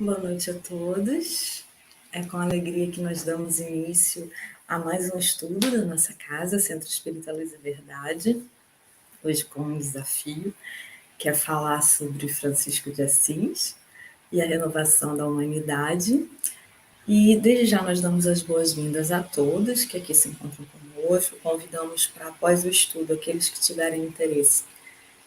Boa noite a todos. É com alegria que nós damos início a mais um estudo da nossa casa, Centro Espírita Luz e Verdade, hoje com um desafio, que é falar sobre Francisco de Assis e a renovação da humanidade. E desde já nós damos as boas-vindas a todos que aqui se encontram conosco, convidamos para, após o estudo, aqueles que tiverem interesse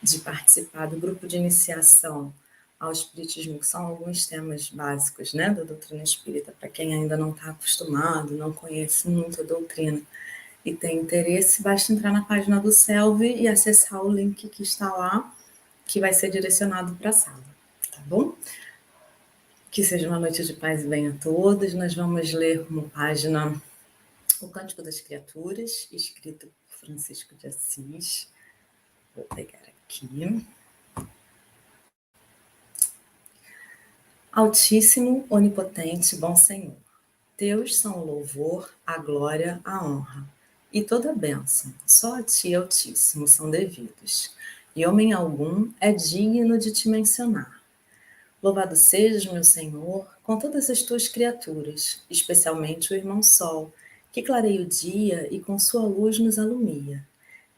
de participar do grupo de iniciação ao Espiritismo, que são alguns temas básicos, né, da doutrina espírita, para quem ainda não está acostumado, não conhece muito a doutrina e tem interesse, basta entrar na página do CELV e acessar o link que está lá, que vai ser direcionado para a sala, tá bom? Que seja uma noite de paz e bem a todos. Nós vamos ler uma página, O Cântico das Criaturas, escrito por Francisco de Assis. Vou pegar aqui. Altíssimo, onipotente, bom Senhor, teus são o louvor, a glória, a honra, e toda a bênção, só a ti, Altíssimo, são devidos, e homem algum é digno de te mencionar. Louvado sejas, meu Senhor, com todas as tuas criaturas, especialmente o irmão Sol, que clareia o dia e com sua luz nos alumia.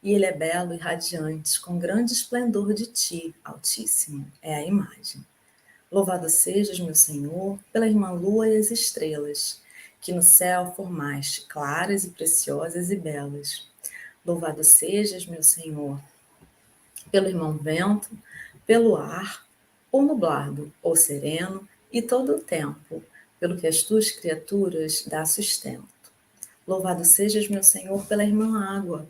E ele é belo e radiante, com grande esplendor de ti, Altíssimo, é a imagem. Louvado sejas, meu Senhor, pela irmã Lua e as estrelas, que no céu formaste claras e preciosas e belas. Louvado sejas, meu Senhor, pelo irmão Vento, pelo ar, ou nublado, ou sereno, e todo o tempo, pelo que as tuas criaturas dá sustento. Louvado sejas, meu Senhor, pela irmã Água,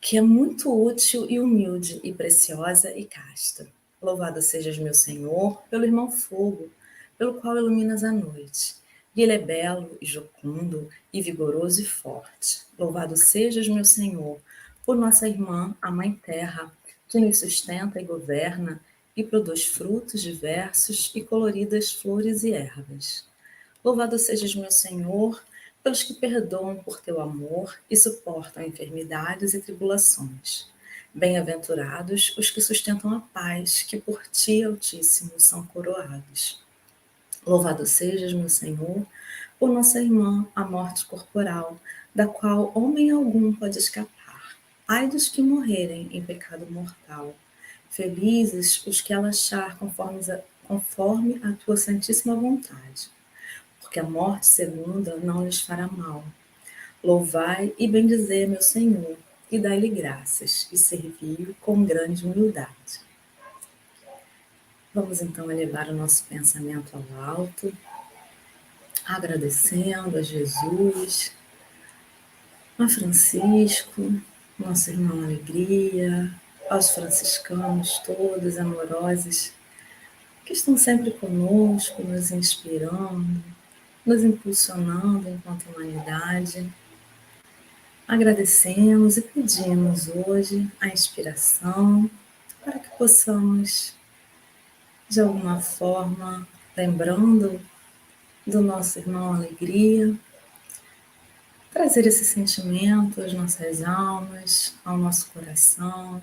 que é muito útil e humilde e preciosa e casta. Louvado sejas, meu Senhor, pelo irmão Fogo, pelo qual iluminas a noite. E ele é belo e jucundo e vigoroso e forte. Louvado sejas, meu Senhor, por nossa irmã, a Mãe Terra, que nos sustenta e governa e produz frutos diversos e coloridas flores e ervas. Louvado sejas, meu Senhor, pelos que perdoam por teu amor e suportam enfermidades e tribulações. Bem-aventurados os que sustentam a paz, que por ti, Altíssimo, são coroados. Louvado sejas, meu Senhor, por nossa irmã, a morte corporal, da qual homem algum pode escapar. Ai dos que morrerem em pecado mortal. Felizes os que ela achar conforme a tua santíssima vontade, porque a morte segunda não lhes fará mal. Louvai e bendizei meu Senhor, e dai-lhe graças, e servi-o com grande humildade. Vamos então elevar o nosso pensamento ao alto, agradecendo a Jesus, a Francisco, nosso irmão Alegria, aos franciscanos todos amorosos, que estão sempre conosco, nos inspirando, nos impulsionando enquanto humanidade. Agradecemos e pedimos hoje a inspiração para que possamos, de alguma forma, lembrando do nosso irmão Alegria, trazer esse sentimento às nossas almas, ao nosso coração,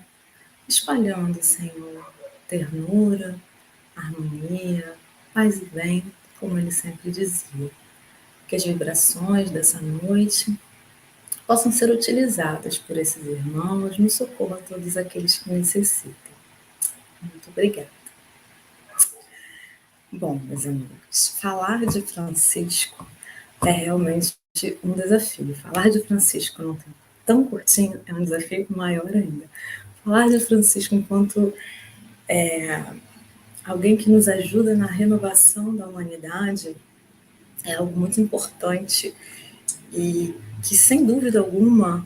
espalhando, Senhor, ternura, harmonia, paz e bem, como ele sempre dizia. Que as vibrações dessa noite possam ser utilizadas por esses irmãos no socorro a todos aqueles que necessitam. Muito obrigada. Bom, meus amigos, falar de Francisco é realmente um desafio. Falar de Francisco num tempo tão curtinho é um desafio maior ainda. Falar de Francisco enquanto alguém que nos ajuda na renovação da humanidade é algo muito importante e que, sem dúvida alguma,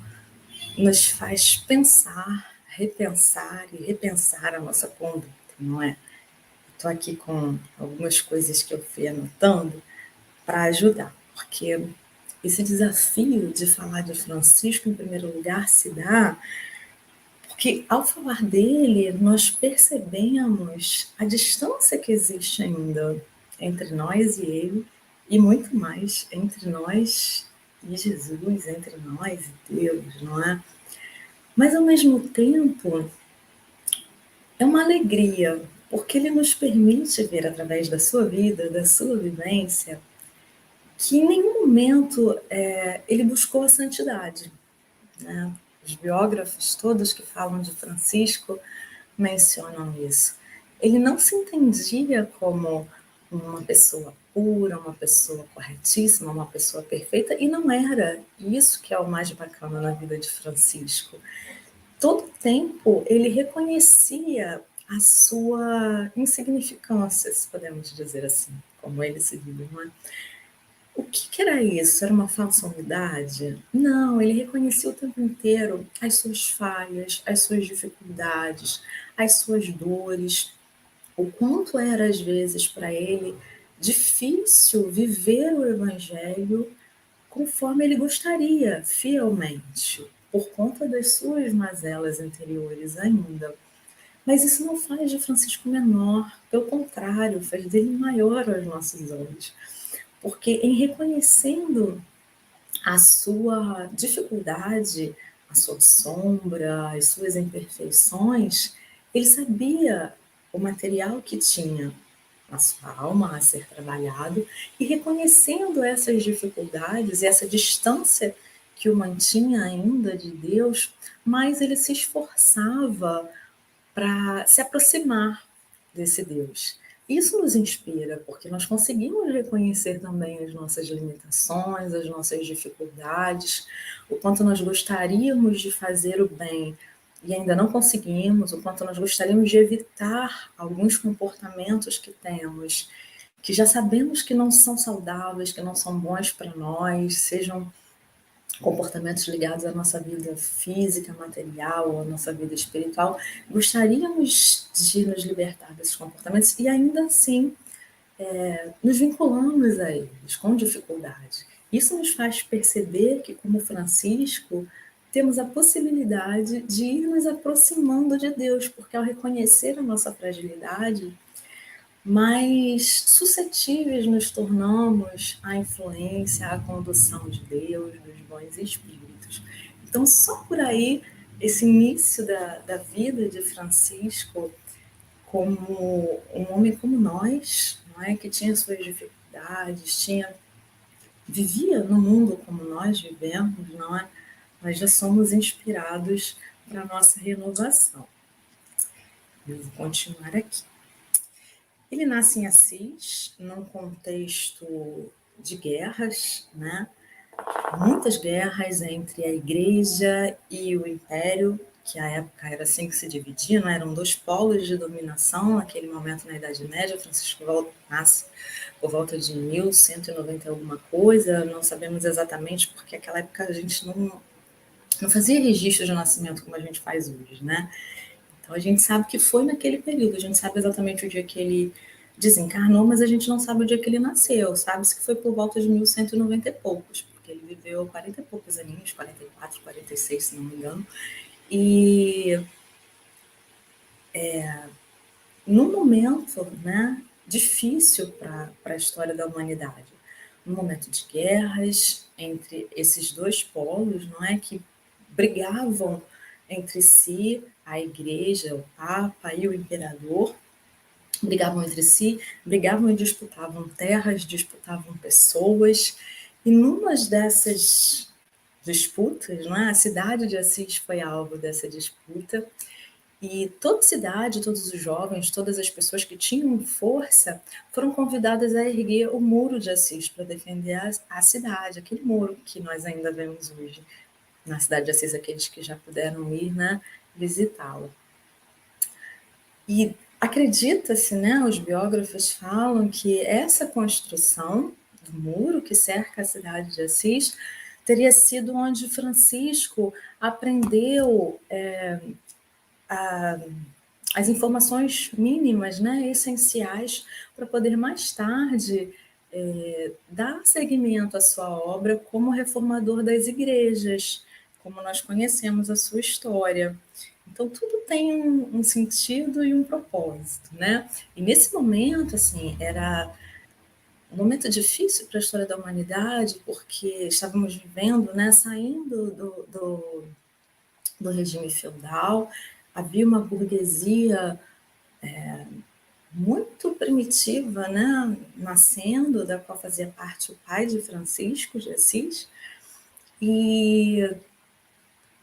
nos faz pensar, repensar e repensar a nossa conduta, não é? Estou aqui com algumas coisas que eu fui anotando para ajudar, porque esse desafio de falar de Francisco, em primeiro lugar, se dá porque, ao falar dele, nós percebemos a distância que existe ainda entre nós e ele, e muito mais entre nós e Jesus, entre nós e Deus, não é? Mas, ao mesmo tempo, é uma alegria porque ele nos permite ver através da sua vida, da sua vivência, que em nenhum momento ele buscou a santidade, né? Os biógrafos todos que falam de Francisco mencionam isso. Ele não se entendia como uma pessoa pura, uma pessoa corretíssima, uma pessoa perfeita, e não era. Isso que é o mais bacana na vida de Francisco. Todo tempo ele reconhecia a sua insignificância, se podemos dizer assim, como ele se vive, não é? O que era isso? Era uma falsa humildade? Não, ele reconhecia o tempo inteiro as suas falhas, as suas dificuldades, as suas dores, o quanto era às vezes para ele difícil viver o evangelho conforme ele gostaria, fielmente, por conta das suas mazelas interiores ainda. Mas isso não faz de Francisco menor, pelo contrário, faz dele maior aos nossos olhos. Porque em reconhecendo a sua dificuldade, a sua sombra, as suas imperfeições, ele sabia o material que tinha a sua alma a ser trabalhado, e reconhecendo essas dificuldades e essa distância que o mantinha ainda de Deus, mais ele se esforçava para se aproximar desse Deus. Isso nos inspira, porque nós conseguimos reconhecer também as nossas limitações, as nossas dificuldades, o quanto nós gostaríamos de fazer o bem e ainda não conseguimos, o quanto nós gostaríamos de evitar alguns comportamentos que temos, que já sabemos que não são saudáveis, que não são bons para nós, sejam comportamentos ligados à nossa vida física, material, à nossa vida espiritual, gostaríamos de nos libertar desses comportamentos e ainda assim nos vinculamos a eles com dificuldade. Isso nos faz perceber que, como Francisco, temos a possibilidade de ir nos aproximando de Deus, porque ao reconhecer a nossa fragilidade, mais suscetíveis nos tornamos à influência, à condução de Deus, dos bons espíritos. Então, só por aí, esse início da vida de Francisco, como um homem como nós, não é? Que tinha suas dificuldades, vivia no mundo como nós vivemos, não é? Nós já somos inspirados para a nossa renovação. Eu vou continuar aqui. Ele nasce em Assis, num contexto de guerras, né? Muitas guerras entre a igreja e o império, que à época era assim que se dividia, né? Eram dois polos de dominação naquele momento na Idade Média. Francisco nasce por volta de 1190 alguma coisa, não sabemos exatamente, porque naquela época a gente não fazia registro de nascimento como a gente faz hoje, né? Então a gente sabe que foi naquele período, a gente sabe exatamente o dia que ele desencarnou, mas a gente não sabe o dia que ele nasceu. Sabe-se que foi por volta de 1190 e poucos, porque ele viveu 40 e poucos aninhos, 44, 46, se não me engano. E num momento, né, difícil para a história da humanidade, num momento de guerras entre esses dois polos, não é, que brigavam entre si, a igreja, o papa e o imperador, brigavam entre si, brigavam e disputavam terras, disputavam pessoas, e numa dessas disputas, não é? A cidade de Assis foi alvo dessa disputa, e toda a cidade, todos os jovens, todas as pessoas que tinham força foram convidadas a erguer o muro de Assis para defender a cidade, aquele muro que nós ainda vemos hoje na cidade de Assis, aqueles que já puderam ir, né, visitá-lo. E acredita-se, né, os biógrafos falam que essa construção do muro que cerca a cidade de Assis teria sido onde Francisco aprendeu as informações mínimas, né, essenciais, para poder mais tarde dar seguimento à sua obra como reformador das igrejas, como nós conhecemos a sua história. Então, tudo tem um sentido e um propósito, né? E nesse momento, assim, era um momento difícil para a história da humanidade, porque estávamos vivendo, né, saindo do regime feudal, havia uma burguesia muito primitiva, né, nascendo, da qual fazia parte o pai de Francisco de Assis, e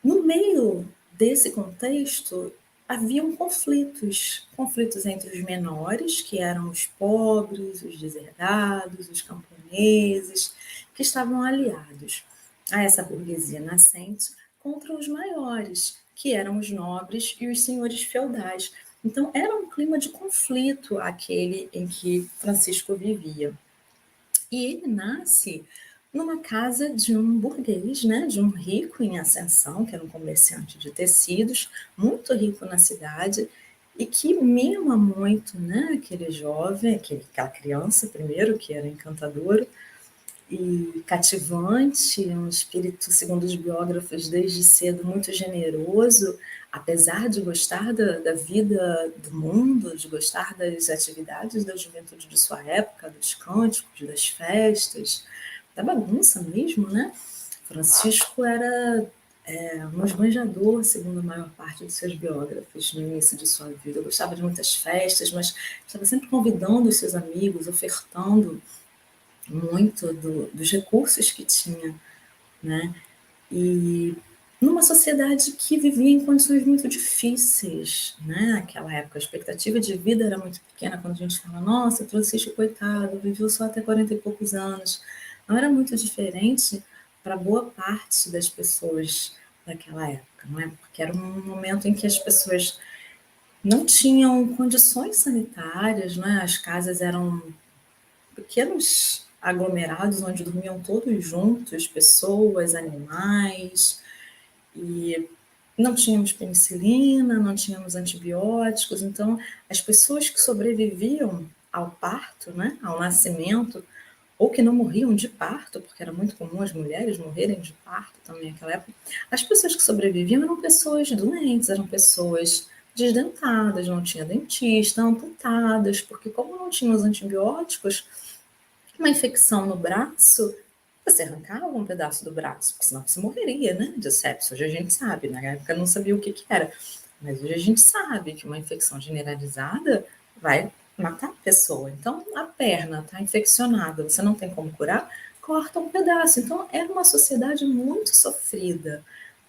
no meio desse contexto haviam conflitos entre os menores, que eram os pobres, os deserdados, os camponeses, que estavam aliados a essa burguesia nascente contra os maiores, que eram os nobres e os senhores feudais. Então era um clima de conflito aquele em que Francisco vivia. E ele nasce numa casa de um burguês, né, de um rico em ascensão, que era um comerciante de tecidos, muito rico na cidade, e que mima muito, né, aquele jovem, aquela criança primeiro, que era encantadora e cativante, um espírito, segundo os biógrafos, desde cedo muito generoso, apesar de gostar da vida do mundo, de gostar das atividades da juventude de sua época, dos cânticos, das festas, da bagunça mesmo, né? Francisco era um esbanjador, segundo a maior parte dos seus biógrafos, no início de sua vida. Gostava de muitas festas, mas estava sempre convidando os seus amigos, ofertando muito dos recursos que tinha, né? E numa sociedade que vivia em condições muito difíceis, né? Naquela época, a expectativa de vida era muito pequena. Quando a gente fala, nossa, Francisco, coitado, viveu só até 40 e poucos anos. Não era muito diferente para boa parte das pessoas daquela época, não é? Porque era um momento em que as pessoas não tinham condições sanitárias, né? As casas eram pequenos aglomerados onde dormiam todos juntos, pessoas, animais, e não tínhamos penicilina, não tínhamos antibióticos, então as pessoas que sobreviviam ao parto, né, ao nascimento, ou que não morriam de parto, porque era muito comum as mulheres morrerem de parto também naquela época, as pessoas que sobreviviam eram pessoas doentes, eram pessoas desdentadas, não tinha dentista, amputadas, porque como não tinham os antibióticos, uma infecção no braço, você arrancava um pedaço do braço, porque senão você morreria, né, de sepsis. Hoje a gente sabe, na época não sabia o que era, mas hoje a gente sabe que uma infecção generalizada vai matar a pessoa. Então, a perna está infeccionada, você não tem como curar, corta um pedaço. Então, era uma sociedade muito sofrida,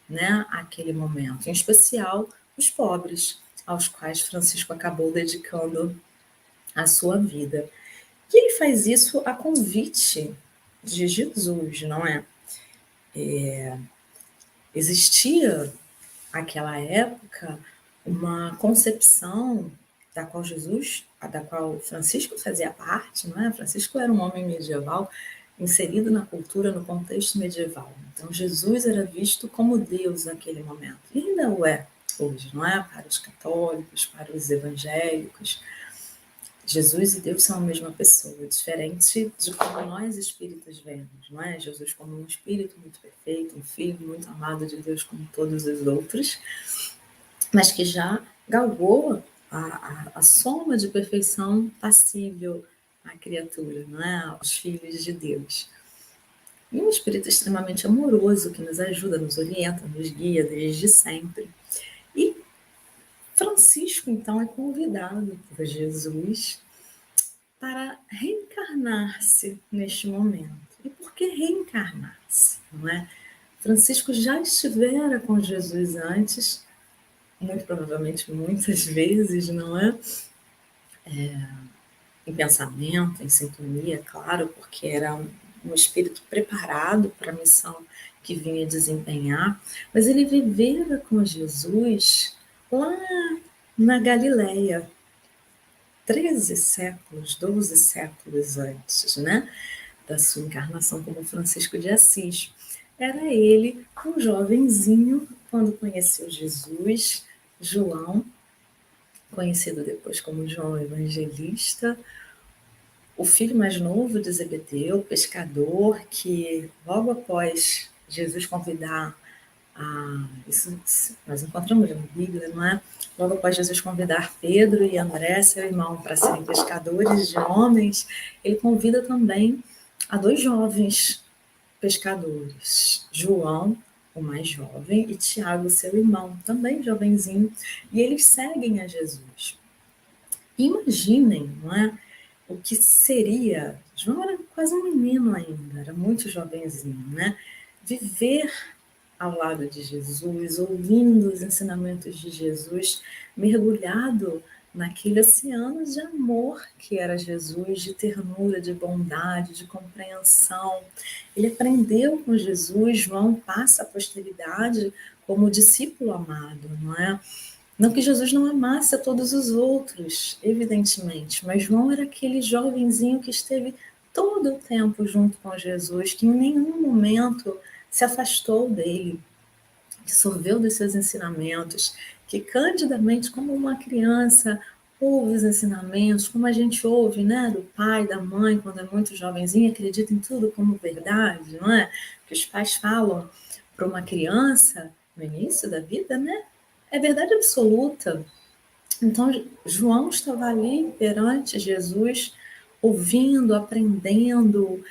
né, aquele momento, em especial os pobres, aos quais Francisco acabou dedicando a sua vida. E ele faz isso a convite de Jesus, não é? Existia, naquela época, uma concepção da qual da qual Francisco fazia parte, não é? Francisco era um homem medieval inserido na cultura, no contexto medieval. Então, Jesus era visto como Deus naquele momento. E ainda o é hoje, não é? Para os católicos, para os evangélicos. Jesus e Deus são a mesma pessoa, diferente de como nós espíritas vemos, não é? Jesus como um espírito muito perfeito, um filho muito amado de Deus como todos os outros, mas que já galgou a soma de perfeição passível à criatura, não é? Aos filhos de Deus. E um espírito extremamente amoroso que nos ajuda, nos orienta, nos guia desde sempre. E Francisco, então, é convidado por Jesus para reencarnar-se neste momento. E por que reencarnar-se, não é? Francisco já estivera com Jesus antes, muito provavelmente muitas vezes, não é? Em pensamento, em sintonia, claro, porque era um espírito preparado para a missão que vinha desempenhar, mas ele vivera com Jesus lá na Galileia, 13 séculos, 12 séculos antes, né? Da sua encarnação como Francisco de Assis. Era ele, um jovenzinho, quando conheceu Jesus, João, conhecido depois como João Evangelista, o filho mais novo de Zebedeu, pescador, que logo após Jesus convidar isso nós encontramos na Bíblia, não é? Logo após Jesus convidar Pedro e André, seu irmão, para serem pescadores de homens, ele convida também a dois jovens pescadores, João, o mais jovem, e Tiago, seu irmão, também jovenzinho, e eles seguem a Jesus. Imaginem, não é? O que seria, João era quase um menino ainda, era muito jovenzinho, né? Viver ao lado de Jesus, ouvindo os ensinamentos de Jesus, mergulhado naquele oceano de amor que era Jesus, de ternura, de bondade, de compreensão. Ele aprendeu com Jesus, João passa a posteridade como discípulo amado, não é? Não que Jesus não amasse a todos os outros, evidentemente, mas João era aquele jovenzinho que esteve todo o tempo junto com Jesus, que em nenhum momento se afastou dele, que sorveu dos seus ensinamentos, que candidamente, como uma criança, ouve os ensinamentos, como a gente ouve, né, do pai, da mãe, quando é muito jovenzinho, acredita em tudo como verdade, não é? Que os pais falam para uma criança no início da vida, né? É verdade absoluta. Então, João estava ali perante Jesus, ouvindo, aprendendo,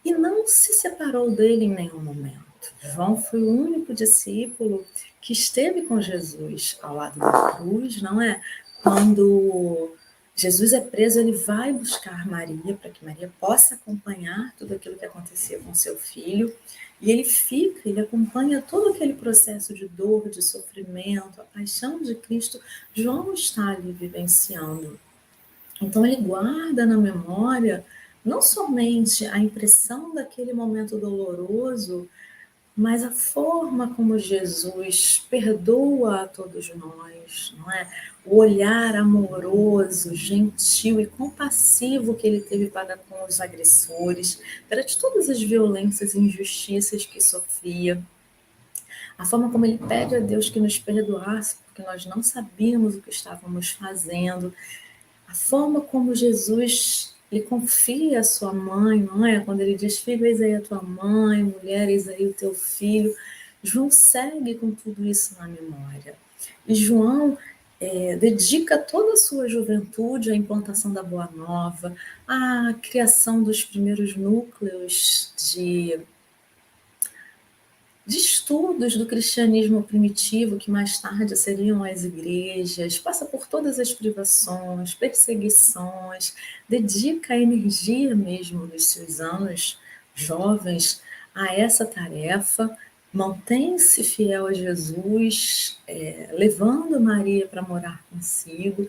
e não se separou dele em nenhum momento. João foi o único discípulo que esteve com Jesus ao lado da cruz, não é? Quando Jesus é preso, ele vai buscar Maria para que Maria possa acompanhar tudo aquilo que acontecia com seu filho. E ele fica, ele acompanha todo aquele processo de dor, de sofrimento, a paixão de Cristo. João está ali vivenciando. Então ele guarda na memória não somente a impressão daquele momento doloroso, mas a forma como Jesus perdoa a todos nós, não é? O olhar amoroso, gentil e compassivo que ele teve para com os agressores, perante todas as violências e injustiças que sofria, a forma como ele pede a Deus que nos perdoasse, porque nós não sabíamos o que estávamos fazendo, a forma como Jesus lhe confia a sua mãe, não é? Quando ele diz, filho, eis aí a tua mãe, mulher, eis aí o teu filho. João segue com tudo isso na memória. E João dedica toda a sua juventude à implantação da Boa Nova, à criação dos primeiros núcleos de estudos do cristianismo primitivo, que mais tarde seriam as igrejas, passa por todas as privações, perseguições, dedica a energia mesmo dos seus anos jovens a essa tarefa, mantém-se fiel a Jesus, levando Maria para morar consigo.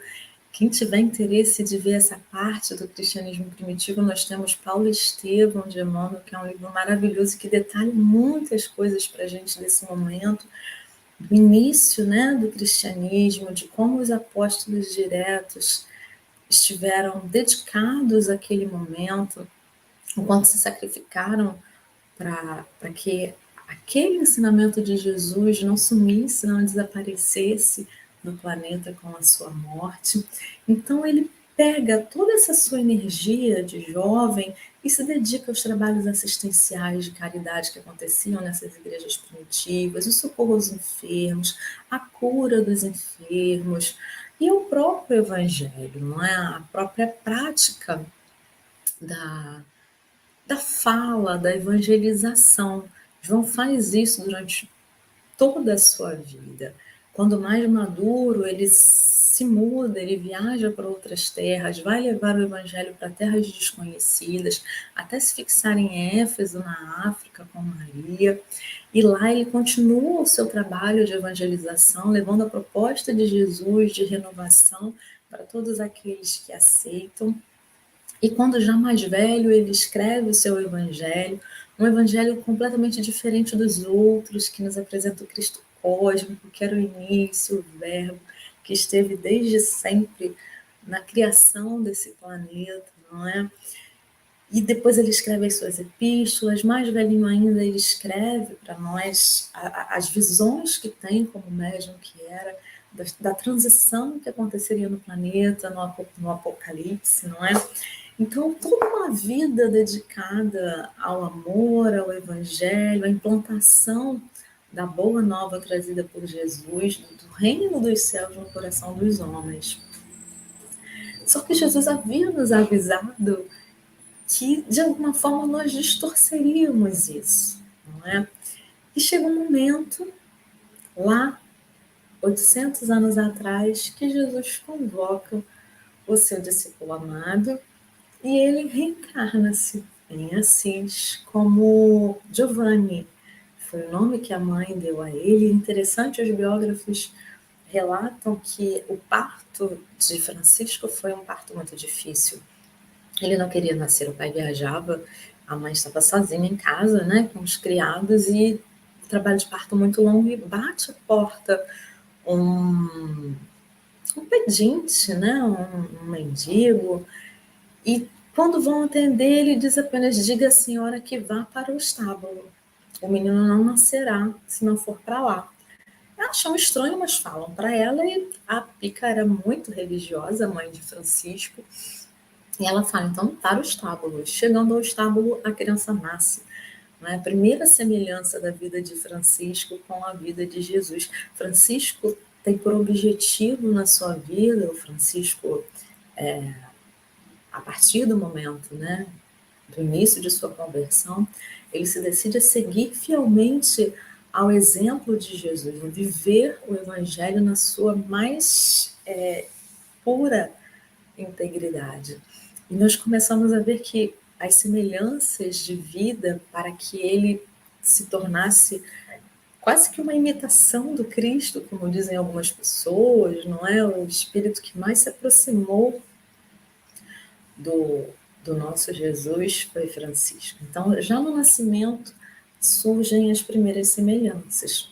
Quem tiver interesse de ver essa parte do cristianismo primitivo, nós temos Paulo Estevão de Emmanuel, que é um livro maravilhoso que detalha muitas coisas para a gente desse momento, do início, né, do cristianismo, de como os apóstolos diretos estiveram dedicados àquele momento, o quanto se sacrificaram para que aquele ensinamento de Jesus não sumisse, não desaparecesse do planeta com a sua morte. Então ele pega toda essa sua energia de jovem e se dedica aos trabalhos assistenciais de caridade que aconteciam nessas igrejas primitivas, o socorro aos enfermos, a cura dos enfermos e o próprio evangelho, não é? A própria prática da, da fala, da evangelização. João faz isso durante toda a sua vida. Quando mais maduro, ele se muda, ele viaja para outras terras, vai levar o evangelho para terras desconhecidas, até se fixar em Éfeso, na África, com Maria. E lá ele continua o seu trabalho de evangelização, levando a proposta de Jesus de renovação para todos aqueles que aceitam. E quando já mais velho, ele escreve o seu evangelho, um evangelho completamente diferente dos outros, que nos apresenta o Cristo cósmico, que era o início, o verbo, que esteve desde sempre na criação desse planeta, não é? E depois ele escreve as suas epístolas, mais velhinho ainda, ele escreve para nós as visões que tem como médium que era, da transição que aconteceria no planeta, no Apocalipse, não é? Então, toda uma vida dedicada ao amor, ao Evangelho, à implantação da boa nova trazida por Jesus, do reino dos céus no coração dos homens. Só que Jesus havia nos avisado que, de alguma forma, nós distorceríamos isso, não é? E chega um momento, lá, 800 anos atrás, que Jesus convoca o seu discípulo amado, e ele reencarna-se em Assis como Giovanni. Foi o nome que a mãe deu a ele. Interessante, os biógrafos relatam que o parto de Francisco foi um parto muito difícil. Ele não queria nascer, o pai viajava, a mãe estava sozinha em casa, né, com os criados, e o trabalho de parto muito longo, e bate a porta um, um pedinte, né, um mendigo, e quando vão atender, ele diz apenas: diga à senhora que vá para o estábulo. O menino não nascerá se não for para lá. Acham estranho, mas falam para ela, e a Pica era muito religiosa, mãe de Francisco, e ela fala, então, para o estábulo. Chegando ao estábulo, a criança nasce. Né? A primeira semelhança da vida de Francisco com a vida de Jesus. Francisco tem por objetivo na sua vida, o Francisco, a partir do momento, né, do início de sua conversão, ele se decide a seguir fielmente ao exemplo de Jesus, a viver o Evangelho na sua mais pura integridade. E nós começamos a ver que as semelhanças de vida para que ele se tornasse quase que uma imitação do Cristo, como dizem algumas pessoas, não é? O espírito que mais se aproximou do, do nosso Jesus foi Francisco. Então, já no nascimento surgem as primeiras semelhanças.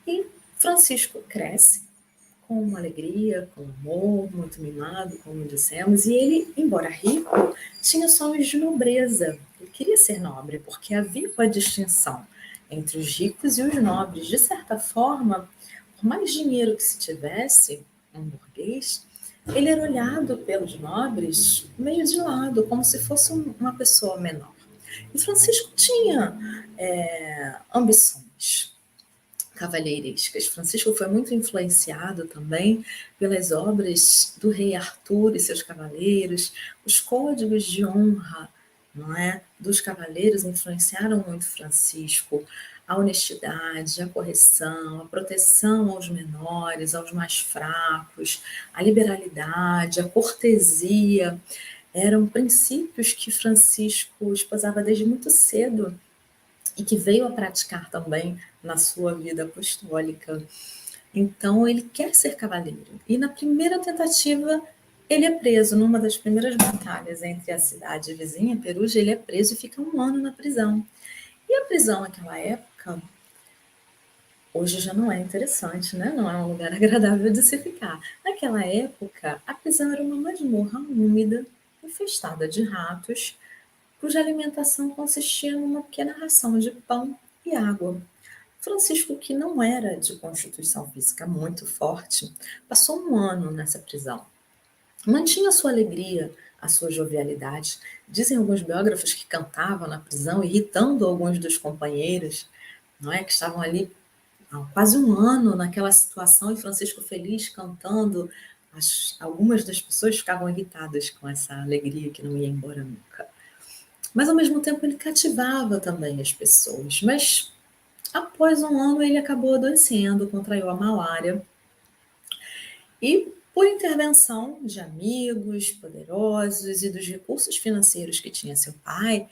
E Francisco cresce com uma alegria, com amor, muito mimado, como dissemos, e ele, embora rico, tinha sonhos de nobreza. Ele queria ser nobre, porque havia uma distinção entre os ricos e os nobres. De certa forma, por mais dinheiro que se tivesse, um burguês, ele era olhado pelos nobres meio de lado, como se fosse uma pessoa menor. E Francisco tinha ambições cavalheirescas. Francisco foi muito influenciado também pelas obras do rei Arthur e seus cavaleiros, os códigos de honra, não é, dos cavaleiros influenciaram muito Francisco. A honestidade, a correção, a proteção aos menores, aos mais fracos, a liberalidade, a cortesia, eram princípios que Francisco esposava desde muito cedo e que veio a praticar também na sua vida apostólica. Então, ele quer ser cavaleiro. E na primeira tentativa, ele é preso. Numa das primeiras batalhas entre a cidade vizinha, Perugia, ele é preso e fica 1 ano na prisão. E a prisão naquela época, hoje já não é interessante, né? Não é um lugar agradável de se ficar. Naquela época, a prisão era uma masmorra úmida, infestada de ratos, cuja alimentação consistia numa pequena ração de pão e água. Francisco, que não era de constituição física muito forte, passou 1 ano nessa prisão. Mantinha a sua alegria, a sua jovialidade. Dizem alguns biógrafos que cantava na prisão, irritando alguns dos companheiros, não é, que estavam ali há quase 1 ano naquela situação, e Francisco feliz cantando. Algumas das pessoas ficavam irritadas com essa alegria que não ia embora nunca. Mas, ao mesmo tempo, ele cativava também as pessoas. Mas, após 1 ano, ele acabou adoecendo, contraiu a malária. E, por intervenção de amigos poderosos e dos recursos financeiros que tinha seu pai,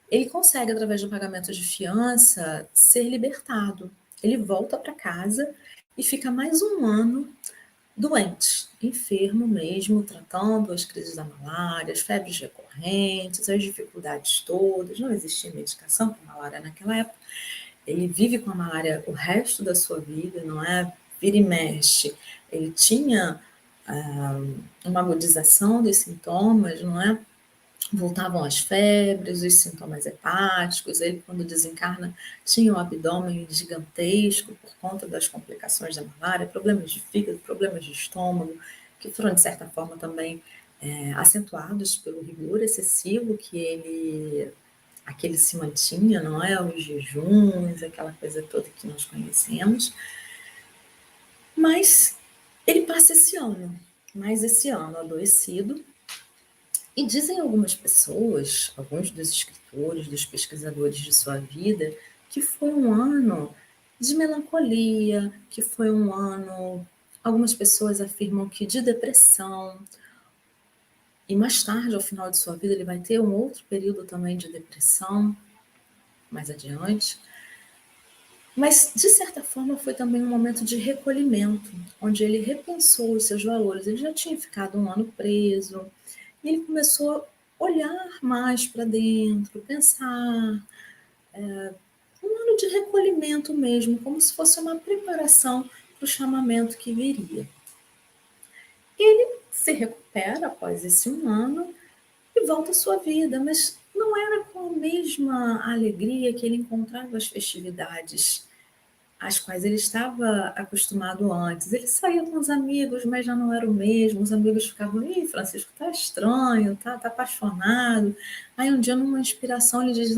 ele consegue, através do pagamento de fiança, ser libertado. Ele volta para casa e fica mais 1 ano doente, enfermo mesmo, tratando as crises da malária, as febres recorrentes, as dificuldades todas. Não existia medicação para malária naquela época. Ele vive com a malária o resto da sua vida, não é? Vira e mexe. Ele tinha uma agudização dos sintomas, não é? Voltavam as febres, os sintomas hepáticos. Ele, quando desencarna, tinha um abdômen gigantesco por conta das complicações da malária, problemas de fígado, problemas de estômago, que foram, de certa forma, também acentuados pelo rigor excessivo que ele se mantinha, não é? Os jejuns, aquela coisa toda que nós conhecemos. Mas ele passa esse ano, mais esse ano adoecido. E dizem algumas pessoas, alguns dos escritores, dos pesquisadores de sua vida, que foi 1 ano de melancolia, que foi 1 ano Algumas pessoas afirmam que de depressão, e mais tarde, ao final de sua vida, ele vai ter um outro período também de depressão, mais adiante. Mas, de certa forma, foi também um momento de recolhimento, onde ele repensou os seus valores. Ele já tinha ficado um ano preso, e ele começou a olhar mais para dentro, pensar, um ano de recolhimento mesmo, como se fosse uma preparação para o chamamento que viria. Ele se recupera após esse um ano e volta à sua vida, mas não era com a mesma alegria que ele encontrava as festividades às quais ele estava acostumado antes. Ele saía com os amigos, mas já não era o mesmo. Os amigos ficavam, ih, Francisco, tá estranho, tá apaixonado. Aí um dia, numa inspiração, ele diz,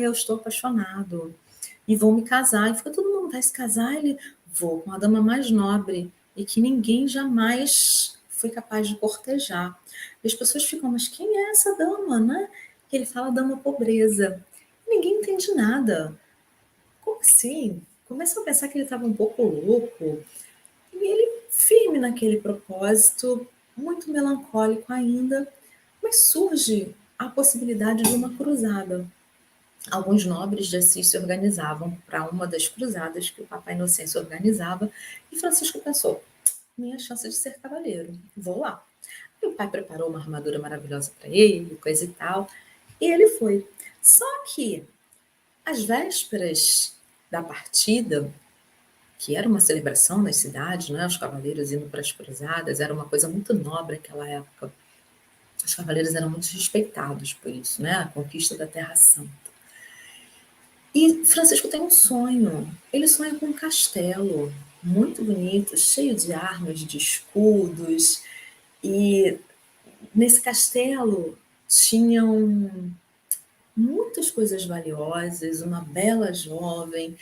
eu estou apaixonado e vou me casar. E fica, todo mundo vai se casar? Ele, vou com a dama mais nobre e que ninguém jamais foi capaz de cortejar. E as pessoas ficam, mas quem é essa dama, né? E ele fala, dama pobreza. Ninguém entende nada. Como assim? Começam a pensar que ele estava um pouco louco. E ele, firme naquele propósito, muito melancólico ainda, mas surge a possibilidade de uma cruzada. Alguns nobres de Assis se organizavam para uma das cruzadas que o Papa Inocêncio organizava, e Francisco pensou: minha chance de ser cavaleiro, vou lá. E o pai preparou uma armadura maravilhosa para ele, coisa e tal, e ele foi. Só que, às vésperas da partida, que era uma celebração nas cidades, né? Os cavaleiros indo para as cruzadas, era uma coisa muito nobre naquela época. Os cavaleiros eram muito respeitados por isso, né? A conquista da Terra Santa. E Francisco tem um sonho. Ele sonha com um castelo muito bonito, cheio de armas, de escudos. E nesse castelo tinham muitas coisas valiosas, uma bela jovem.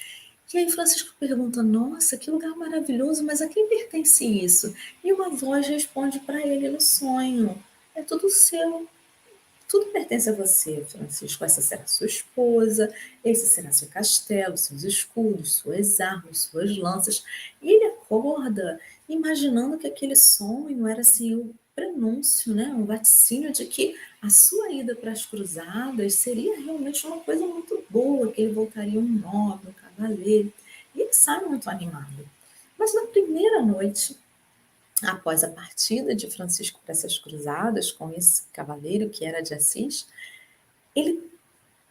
E aí Francisco pergunta, nossa, que lugar maravilhoso, mas a quem pertence isso? E uma voz responde para ele no sonho, é tudo seu, tudo pertence a você, Francisco. Essa será sua esposa, esse será seu castelo, seus escudos, suas armas, suas lanças. E ele acorda imaginando que aquele sonho era assim o prenúncio, né? Um vaticínio de que a sua ida para as cruzadas seria realmente uma coisa muito boa, que ele voltaria um nobre, um cavaleiro. E ele sai muito animado. Mas na primeira noite, após a partida de Francisco para essas cruzadas com esse cavaleiro que era de Assis, ele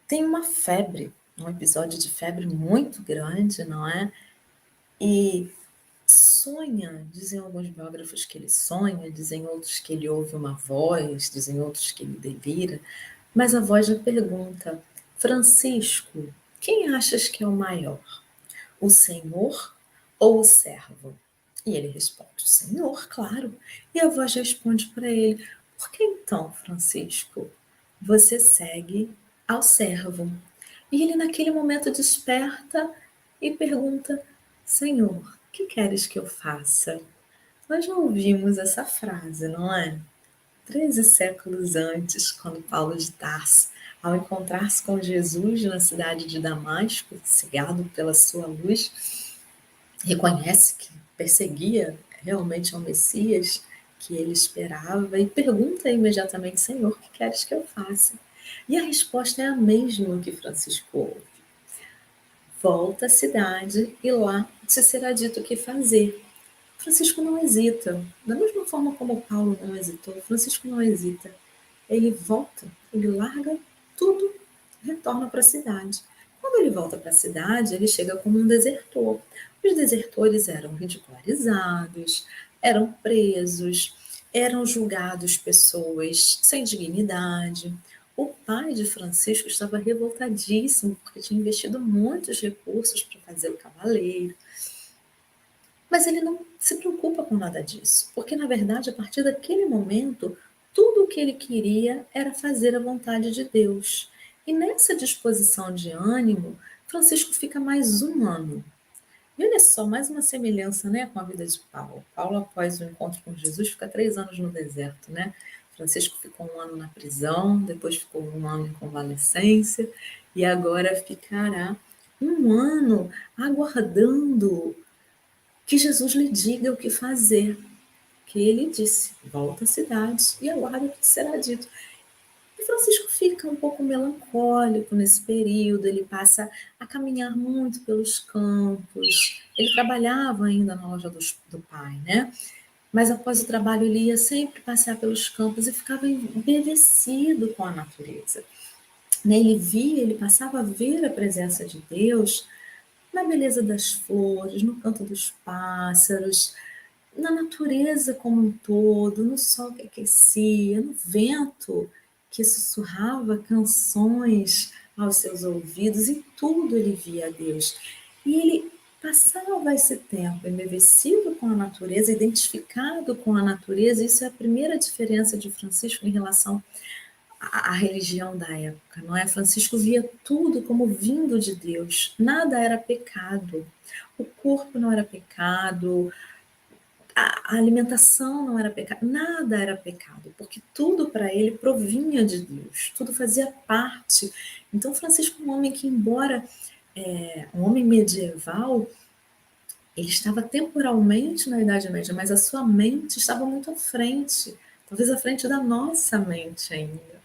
tem uma febre, um episódio de febre muito grande, não é? E sonha, dizem alguns biógrafos que ele sonha, dizem outros que ele ouve uma voz, dizem outros que ele delira, mas a voz lhe pergunta, Francisco, quem achas que é o maior? O Senhor ou o servo? E ele responde, o Senhor, claro. E a voz responde para ele, por que então, Francisco, você segue ao servo? E ele naquele momento desperta e pergunta, Senhor, que queres que eu faça? Nós já ouvimos essa frase, não é? 13 séculos antes, quando Paulo de Tarso, ao encontrar-se com Jesus na cidade de Damasco, cegado pela sua luz, reconhece que perseguia realmente ao Messias que ele esperava e pergunta imediatamente, Senhor, o que queres que eu faça? E a resposta é a mesma que Francisco ouve. Volta à cidade e lá te será dito o que fazer. Francisco não hesita. Da mesma forma como Paulo não hesitou, Francisco não hesita. Ele volta, ele larga tudo, retorna para a cidade. Quando ele volta para a cidade, ele chega como um desertor. Os desertores eram ridicularizados, eram presos, eram julgados pessoas sem dignidade. O pai de Francisco estava revoltadíssimo porque tinha investido muitos recursos para fazer o cavaleiro. Mas ele não se preocupa com nada disso, porque na verdade, a partir daquele momento, tudo o que ele queria era fazer a vontade de Deus. E nessa disposição de ânimo, Francisco fica mais um ano. E olha só, mais uma semelhança, né, com a vida de Paulo. Paulo, após o encontro com Jesus, fica 3 anos no deserto, né? Francisco ficou um ano na prisão, depois ficou um ano em convalescência, e agora ficará um ano aguardando que Jesus lhe diga o que fazer. Que ele disse: volta à cidade e aguarda o que te será dito. E Francisco fica um pouco melancólico nesse período, ele passa a caminhar muito pelos campos. Ele trabalhava ainda na loja do pai, né? Mas após o trabalho ele ia sempre passear pelos campos e ficava embevecido com a natureza. Ele passava a ver a presença de Deus na beleza das flores, no canto dos pássaros, na natureza como um todo, no sol que aquecia, no vento que sussurrava canções aos seus ouvidos, em tudo ele via a Deus. E ele passava esse tempo embevecido com a natureza, identificado com a natureza. Isso é a primeira diferença de Francisco em relação à religião da época, não é? Francisco via tudo como vindo de Deus, nada era pecado. O corpo não era pecado, a alimentação não era pecado, nada era pecado, porque tudo para ele provinha de Deus, tudo fazia parte. Então, Francisco, um homem que, embora um homem medieval, ele estava temporalmente na Idade Média, mas a sua mente estava muito à frente, talvez à frente da nossa mente ainda,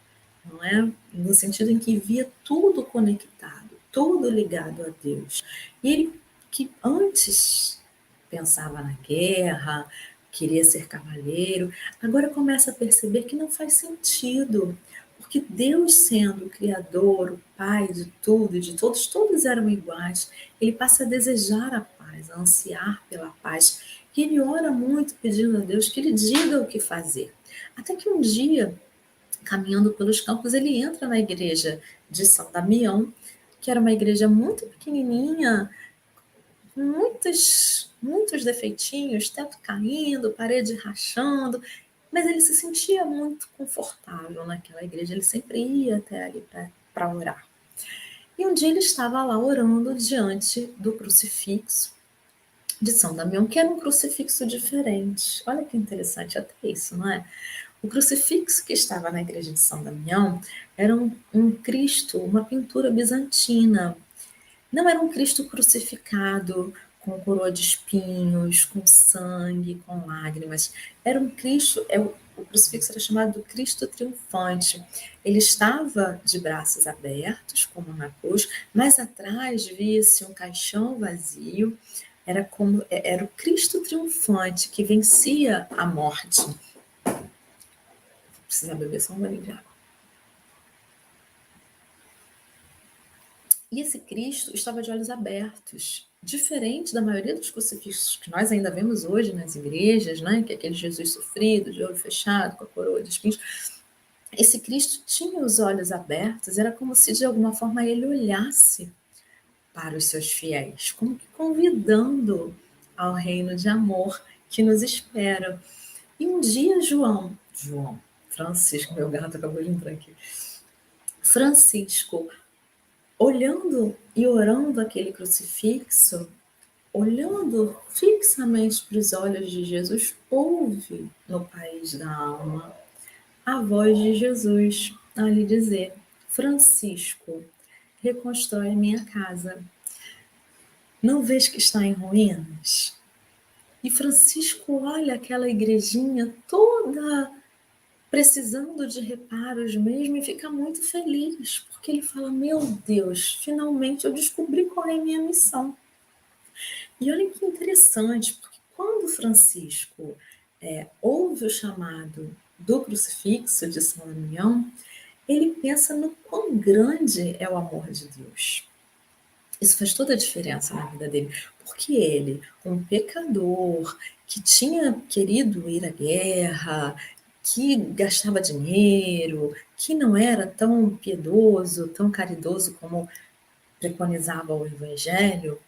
não é? No sentido em que via tudo conectado, tudo ligado a Deus. E ele, que antes pensava na guerra, queria ser cavaleiro, agora começa a perceber que não faz sentido, porque Deus, sendo o Criador, o Pai de tudo e de todos, todos eram iguais. Ele passa a desejar a paz, a ansiar pela paz, e ele ora muito pedindo a Deus que lhe diga o que fazer. Até que um dia, caminhando pelos campos, ele entra na igreja de São Damião, que era uma igreja muito pequenininha, muitos defeitinhos, teto caindo, parede rachando, mas ele se sentia muito confortável naquela igreja, ele sempre ia até ali para orar. E um dia ele estava lá orando diante do crucifixo de São Damião, que era um crucifixo diferente. Olha que interessante até isso, não é? O crucifixo que estava na igreja de São Damião era um Cristo, uma pintura bizantina. Não era um Cristo crucificado com coroa de espinhos, com sangue, com lágrimas. Era um Cristo, o crucifixo era chamado do Cristo triunfante. Ele estava de braços abertos, como na cruz, mas atrás via-se um caixão vazio. Era o Cristo triunfante que vencia a morte. Vou precisar beber só um golinho de água. E esse Cristo estava de olhos abertos, diferente da maioria dos crucifixos que nós ainda vemos hoje nas igrejas, né? Que é aquele Jesus sofrido, de olho fechado, com a coroa de espinhos. Esse Cristo tinha os olhos abertos, era como se de alguma forma ele olhasse para os seus fiéis, como que convidando ao reino de amor que nos espera. E um dia Francisco, meu gato acabou de entrar aqui. Francisco, olhando e orando aquele crucifixo, olhando fixamente para os olhos de Jesus, ouve no país da alma a voz de Jesus a lhe dizer: Francisco, reconstrói a minha casa. Não vês que está em ruínas? E Francisco olha aquela igrejinha toda precisando de reparos mesmo e fica muito feliz, porque ele fala: meu Deus, finalmente eu descobri qual é a minha missão. E olha que interessante, porque quando Francisco ouve o chamado do crucifixo de São Damião, ele pensa no quão grande é o amor de Deus. Isso faz toda a diferença na vida dele, porque ele, um pecador que tinha querido ir à guerra, que gastava dinheiro, que não era tão piedoso, tão caridoso como preconizava o Evangelho,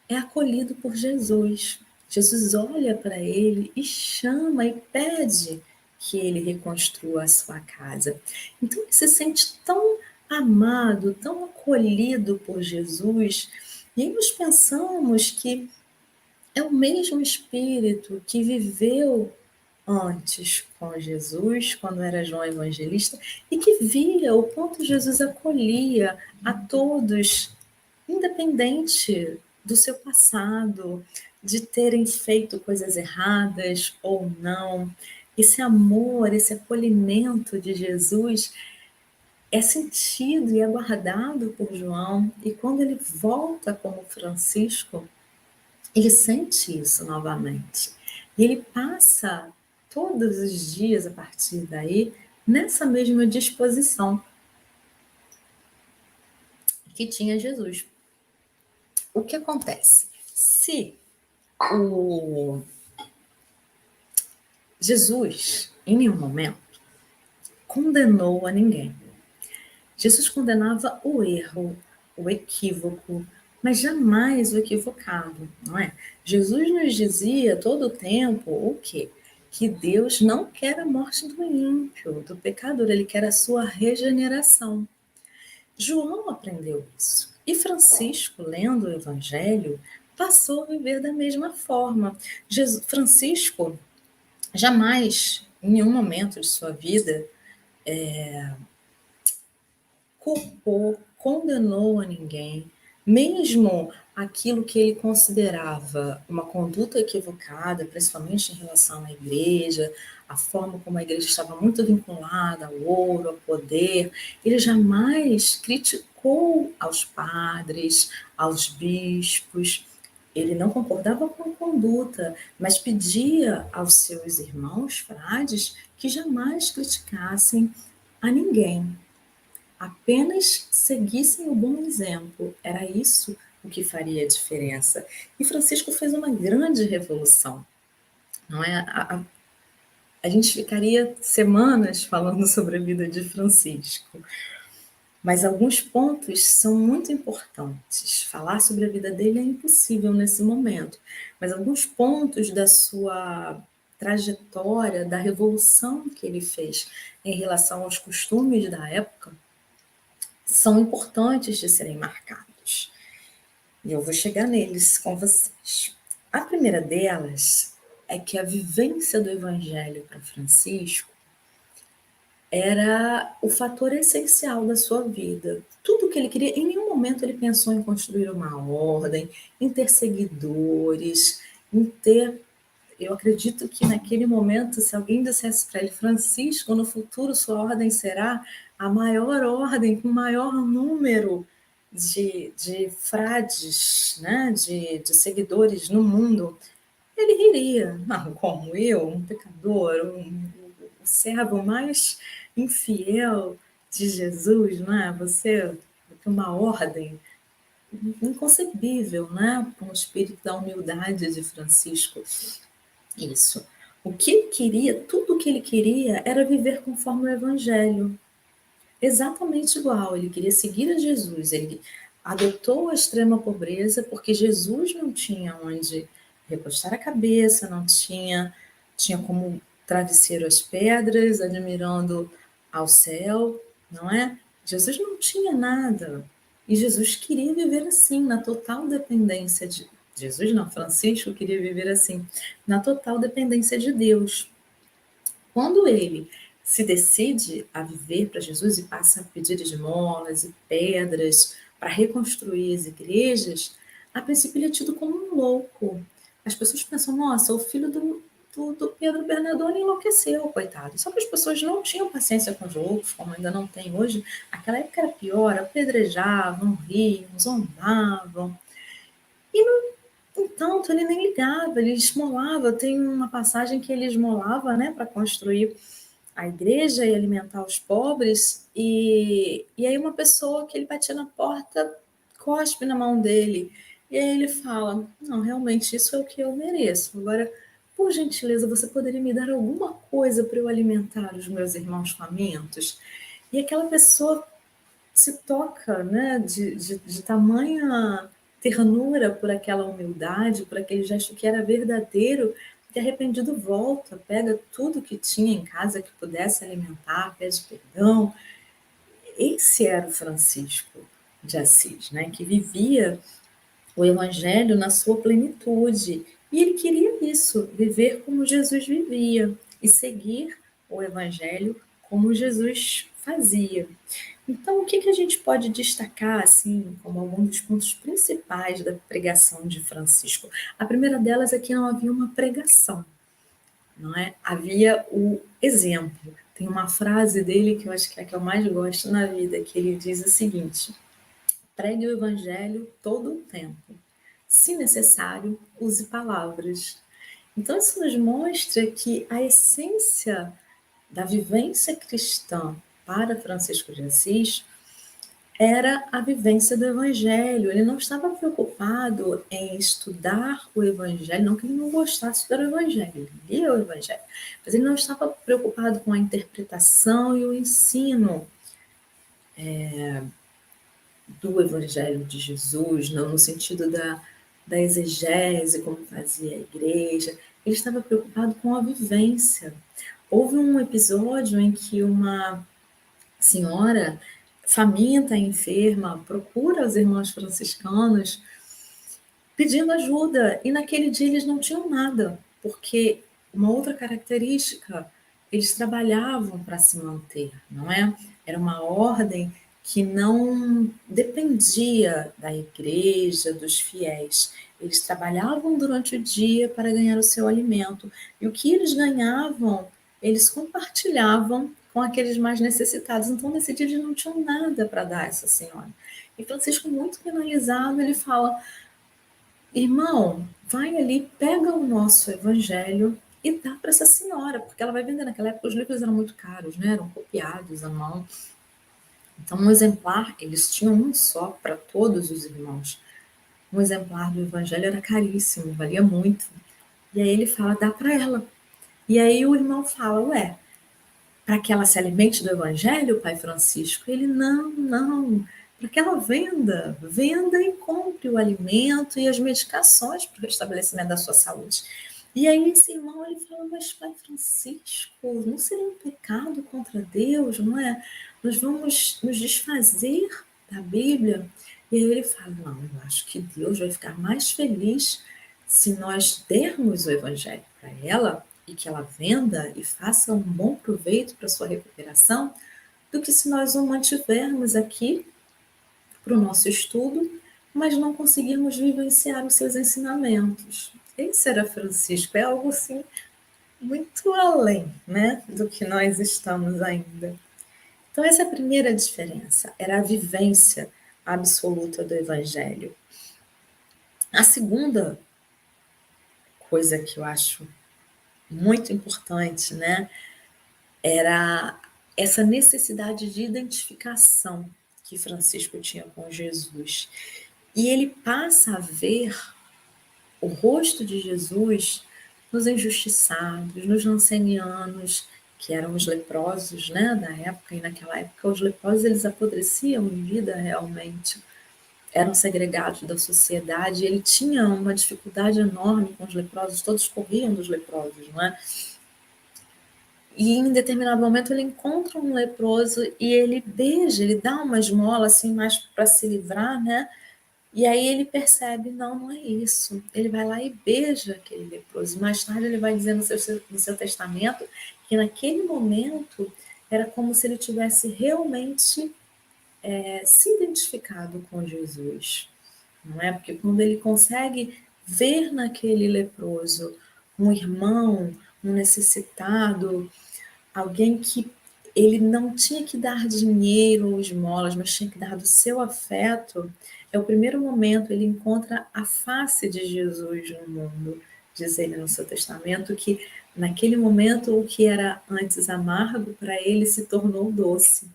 é acolhido por Jesus. Jesus olha para ele e chama e pede que ele reconstrua a sua casa. Então ele se sente tão amado, tão acolhido por Jesus. E aí nós pensamos que é o mesmo Espírito que viveu antes com Jesus, quando era João Evangelista, e que via o quanto Jesus acolhia a todos, independente do seu passado, de terem feito coisas erradas ou não. Esse amor, esse acolhimento de Jesus é sentido e é guardado por João, e quando ele volta como Francisco, ele sente isso novamente. E ele passa todos os dias, a partir daí, nessa mesma disposição que tinha Jesus. O que acontece? Se o Jesus, em nenhum momento, condenou a ninguém. Jesus condenava o erro, o equívoco, mas jamais o equivocado, não é? Jesus nos dizia todo o tempo o quê? Que Deus não quer a morte do ímpio, do pecador, ele quer a sua regeneração. João aprendeu isso. E Francisco, lendo o Evangelho, passou a viver da mesma forma. Francisco jamais, em nenhum momento de sua vida, culpou, condenou a ninguém, mesmo aquilo que ele considerava uma conduta equivocada, principalmente em relação à igreja, a forma como a igreja estava muito vinculada ao ouro, ao poder, ele jamais criticou aos padres, aos bispos. Ele não concordava com a conduta, mas pedia aos seus irmãos frades que jamais criticassem a ninguém, apenas seguissem o bom exemplo. Era isso o que faria a diferença. E Francisco fez uma grande revolução. Não é? A gente ficaria semanas falando sobre a vida de Francisco, mas alguns pontos são muito importantes. Falar sobre a vida dele é impossível nesse momento, mas alguns pontos da sua trajetória, da revolução que ele fez em relação aos costumes da época, são importantes de serem marcados. E eu vou chegar neles com vocês. A primeira delas é que a vivência do Evangelho para Francisco era o fator essencial da sua vida. Tudo que ele queria, em nenhum momento ele pensou em construir uma ordem, em ter seguidores, em ter. Eu acredito que naquele momento, se alguém dissesse para ele, Francisco, no futuro sua ordem será a maior ordem, com o maior número de frades, né, de seguidores no mundo, ele riria. Não, como eu, um pecador, o servo mais infiel de Jesus, não é? Você, uma ordem inconcebível, né? Com o espírito da humildade de Francisco. Isso. O que ele queria, tudo o que ele queria era viver conforme o Evangelho. Exatamente igual. Ele queria seguir a Jesus. Ele adotou a extrema pobreza porque Jesus não tinha onde recostar a cabeça, não tinha como travesseiro as pedras, admirando ao céu, não é? Jesus não tinha nada. E Jesus queria viver assim, na total dependência de Jesus, não, Francisco queria viver assim, na total dependência de Deus. Quando ele se decide a viver para Jesus e passa a pedir esmolas e pedras para reconstruir as igrejas, a princípio ele é tido como um louco. As pessoas pensam, nossa, o filho do Pedro Bernardoni enlouqueceu, coitado. Só que as pessoas não tinham paciência com os loucos, como ainda não tem hoje. Aquela época era pior, apedrejavam, riam, zombavam. E, no entanto, ele nem ligava, ele esmolava. Tem uma passagem que ele esmolava, né, para construir a igreja e alimentar os pobres, e aí uma pessoa que ele batia na porta cospe na mão dele, e aí ele fala, não, realmente isso é o que eu mereço, agora, por gentileza, você poderia me dar alguma coisa para eu alimentar os meus irmãos famintos? E aquela pessoa se toca, né, de tamanha ternura por aquela humildade, por aquele gesto que era verdadeiro, que arrependido volta, pega tudo que tinha em casa que pudesse alimentar, pede perdão. Esse era o Francisco de Assis, né, que vivia o Evangelho na sua plenitude. E ele queria isso, viver como Jesus vivia e seguir o Evangelho como Jesus fazia. Então, o que que a gente pode destacar, assim, como alguns dos pontos principais da pregação de Francisco? A primeira delas é que não havia uma pregação, não é? Havia o exemplo. Tem uma frase dele que eu acho que é a que eu mais gosto na vida, que ele diz o seguinte: pregue o evangelho todo o tempo. Se necessário, use palavras. Então, isso nos mostra que a essência da vivência cristã para Francisco de Assis era a vivência do Evangelho. Ele não estava preocupado em estudar o Evangelho, não que ele não gostasse do Evangelho, ele lia o Evangelho, mas ele não estava preocupado com a interpretação e o ensino do Evangelho de Jesus, não no sentido da exegese, como fazia a igreja. Ele estava preocupado com a vivência. Houve um episódio em que uma senhora faminta, enferma, procura os irmãos franciscanos pedindo ajuda, e naquele dia eles não tinham nada, porque uma outra característica, eles trabalhavam para se manter, não é? Era uma ordem que não dependia da igreja, dos fiéis. Eles trabalhavam durante o dia para ganhar o seu alimento, e o que eles ganhavam, eles compartilhavam com aqueles mais necessitados. Então, nesse dia, eles não tinham nada para dar a essa senhora. E Francisco, muito penalizado, ele fala: irmão, vai ali, pega o nosso evangelho e dá para essa senhora, porque ela vai vender. Naquela época os livros eram muito caros, né? Eram copiados à mão. Então, um exemplar, eles tinham um só para todos os irmãos. Um exemplar do evangelho era caríssimo, valia muito. E aí ele fala: dá para ela. E aí o irmão fala: ué, para que ela se alimente do evangelho, pai Francisco? Ele: não, não, para que ela venda e compre o alimento e as medicações para o restabelecimento da sua saúde. E aí esse irmão, ele fala: mas pai Francisco, não seria um pecado contra Deus, não é? Nós vamos nos desfazer da Bíblia. E aí ele fala: não, eu acho que Deus vai ficar mais feliz se nós dermos o evangelho para ela e que ela venda e faça um bom proveito para sua recuperação, do que se nós o mantivermos aqui para o nosso estudo, mas não conseguirmos vivenciar os seus ensinamentos. Esse era Francisco, é algo assim muito além, né, do que nós estamos ainda. Então essa é a primeira diferença, era a vivência absoluta do Evangelho. A segunda coisa que eu acho muito importante, né, era essa necessidade de identificação que Francisco tinha com Jesus. E ele passa a ver o rosto de Jesus nos injustiçados, nos nancenianos, que eram os leprosos, né, da época. E naquela época os leprosos, eles apodreciam em vida realmente, eram segregados da sociedade. Ele tinha uma dificuldade enorme com os leprosos, todos corriam dos leprosos, não é? E em determinado momento ele encontra um leproso e ele beija, ele dá uma esmola assim mais para se livrar, né? E aí ele percebe: não, não é isso. Ele vai lá e beija aquele leproso. Mais tarde ele vai dizer no seu testamento que naquele momento era como se ele tivesse realmente se identificado com Jesus, não é? Porque quando ele consegue ver naquele leproso um irmão, um necessitado, alguém que ele não tinha que dar dinheiro ou esmolas, mas tinha que dar do seu afeto, é o primeiro momento, ele encontra a face de Jesus no mundo. Diz ele no seu testamento que naquele momento o que era antes amargo para ele se tornou doce.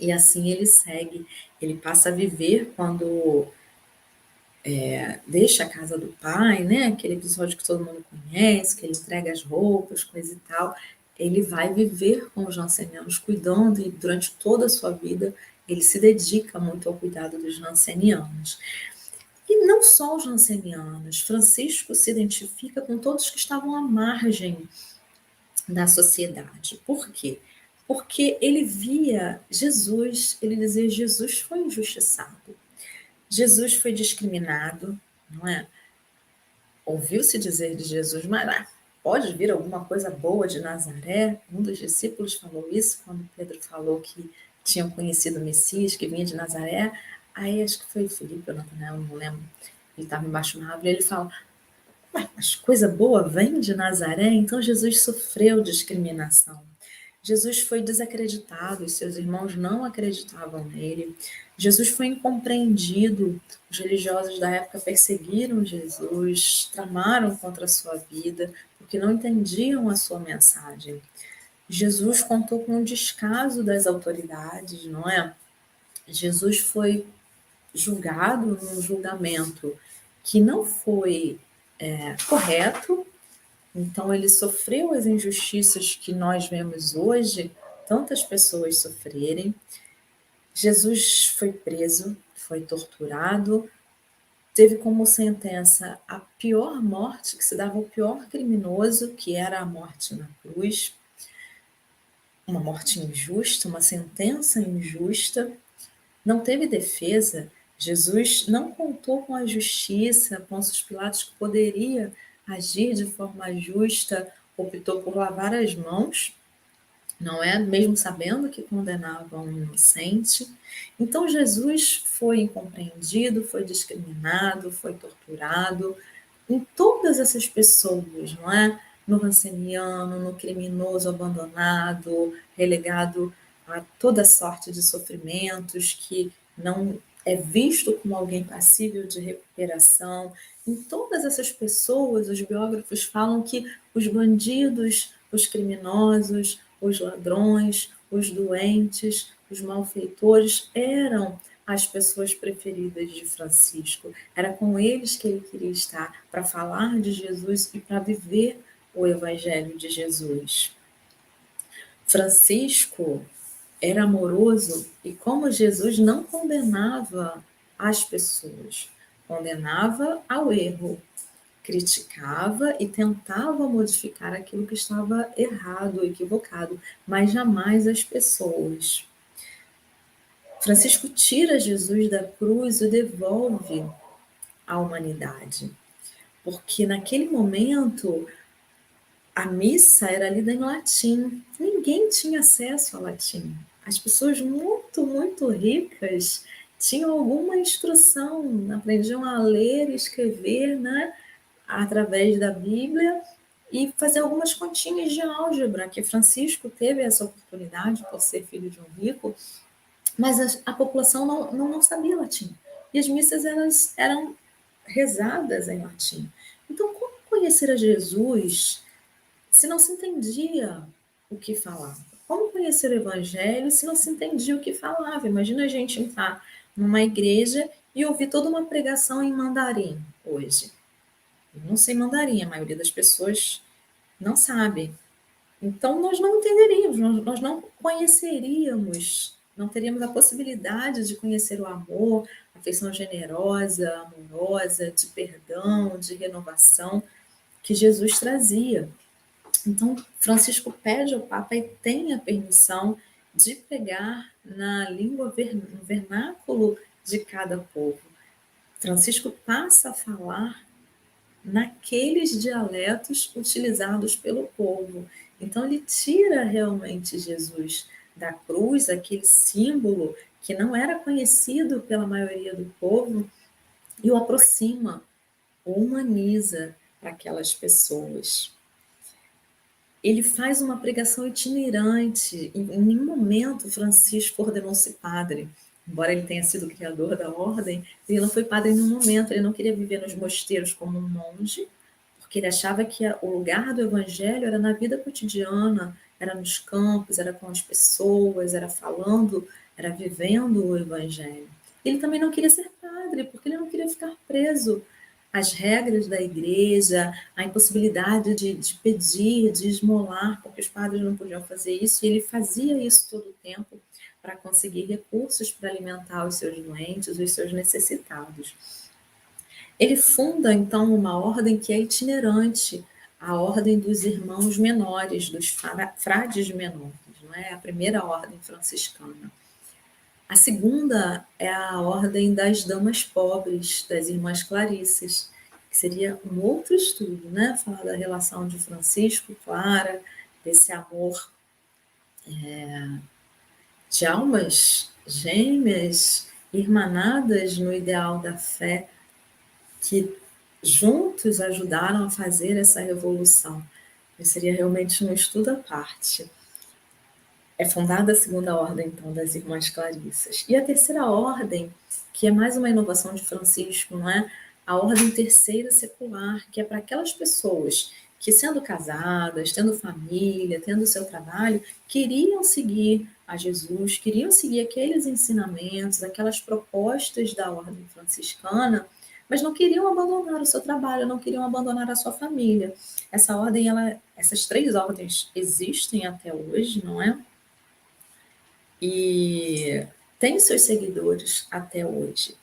E assim ele segue, ele passa a viver quando deixa a casa do pai, né? Aquele episódio que todo mundo conhece, que ele entrega as roupas, coisa e tal. Ele vai viver com os jancenianos, cuidando, e durante toda a sua vida ele se dedica muito ao cuidado dos jancenianos. E não só os jancenianos, Francisco se identifica com todos que estavam à margem da sociedade. Por quê? Porque ele via Jesus, ele dizia: Jesus foi injustiçado, Jesus foi discriminado, não é? Ouviu-se dizer de Jesus: mas pode vir alguma coisa boa de Nazaré? Um dos discípulos falou isso quando Pedro falou que tinham conhecido o Messias, que vinha de Nazaré. Aí acho que foi Filipe ou Natanael, não lembro. Ele estava embaixo de uma árvore e ele fala: "Ué, mas coisa boa vem de Nazaré?" Então Jesus sofreu discriminação. Jesus foi desacreditado, os seus irmãos não acreditavam nele. Jesus foi incompreendido. Os religiosos da época perseguiram Jesus, tramaram contra a sua vida, porque não entendiam a sua mensagem. Jesus contou com o descaso das autoridades, não é? Jesus foi julgado num julgamento que não foi correto, então ele sofreu as injustiças que nós vemos hoje, tantas pessoas sofrerem. Jesus foi preso, foi torturado, teve como sentença a pior morte que se dava ao pior criminoso, que era a morte na cruz, uma morte injusta, uma sentença injusta. Não teve defesa. Jesus não contou com a justiça. Pôncio Pilatos, que poderia agir de forma justa, optou por lavar as mãos, não é? Mesmo sabendo que condenava um inocente. Então Jesus foi incompreendido, foi discriminado, foi torturado. Em todas essas pessoas, não é? No ranceniano, no criminoso abandonado, relegado a toda sorte de sofrimentos, que não é visto como alguém passível de recuperação. Em todas essas pessoas, os biógrafos falam que os bandidos, os criminosos, os ladrões, os doentes, os malfeitores eram as pessoas preferidas de Francisco. Era com eles que ele queria estar para falar de Jesus e para viver o Evangelho de Jesus. Francisco era amoroso e, como Jesus, não condenava as pessoas, condenava ao erro, criticava e tentava modificar aquilo que estava errado, equivocado, mas jamais as pessoas. Francisco tira Jesus da cruz e o devolve à humanidade, porque naquele momento a missa era lida em latim, ninguém tinha acesso ao latim. As pessoas muito, muito ricas tinham alguma instrução, aprendiam a ler e escrever, né, através da Bíblia e fazer algumas continhas de álgebra, que Francisco teve essa oportunidade por ser filho de um rico, mas a população não sabia latim. E as missas eram rezadas em latim. Então, como conhecer a Jesus se não se entendia o que falava? Como conhecer o Evangelho se não se entendia o que falava? Imagina a gente entrar numa igreja e ouvir toda uma pregação em mandarim hoje. Eu não sei mandarim, a maioria das pessoas não sabe. Então, nós não entenderíamos, nós não conheceríamos, não teríamos a possibilidade de conhecer o amor, a afeição generosa, amorosa, de perdão, de renovação que Jesus trazia. Então, Francisco pede ao Papa e tem a permissão de pegar na língua, no vernáculo de cada povo. Francisco passa a falar naqueles dialetos utilizados pelo povo. Então, ele tira realmente Jesus da cruz, aquele símbolo que não era conhecido pela maioria do povo, e o aproxima, o humaniza para aquelas pessoas. Ele faz uma pregação itinerante. Em nenhum momento Francisco ordenou-se padre. Embora ele tenha sido o criador da ordem, ele não foi padre em nenhum momento. Ele não queria viver nos mosteiros como um monge, porque ele achava que o lugar do evangelho era na vida cotidiana, era nos campos, era com as pessoas, era falando, era vivendo o evangelho. Ele também não queria ser padre, porque ele não queria ficar preso às regras da igreja, a impossibilidade de pedir, de esmolar, porque os padres não podiam fazer isso, e ele fazia isso todo o tempo para conseguir recursos para alimentar os seus doentes, os seus necessitados. Ele funda, então, uma ordem que é itinerante, a ordem dos irmãos menores, dos frades menores, não é? A primeira ordem franciscana. A segunda é a ordem das damas pobres, das irmãs Clarissas, que seria um outro estudo, né? Falar da relação de Francisco e Clara, desse amor de almas gêmeas, irmanadas no ideal da fé, que juntos ajudaram a fazer essa revolução. Isso seria realmente um estudo à parte. É fundada a segunda ordem, então, das Irmãs Clarissas. E a terceira ordem, que é mais uma inovação de Francisco, não é? A ordem terceira secular, que é para aquelas pessoas que, sendo casadas, tendo família, tendo seu trabalho, queriam seguir a Jesus, queriam seguir aqueles ensinamentos, aquelas propostas da ordem franciscana, mas não queriam abandonar o seu trabalho, não queriam abandonar a sua família. Essa ordem, essas três ordens existem até hoje, não é? E tem seus seguidores até hoje.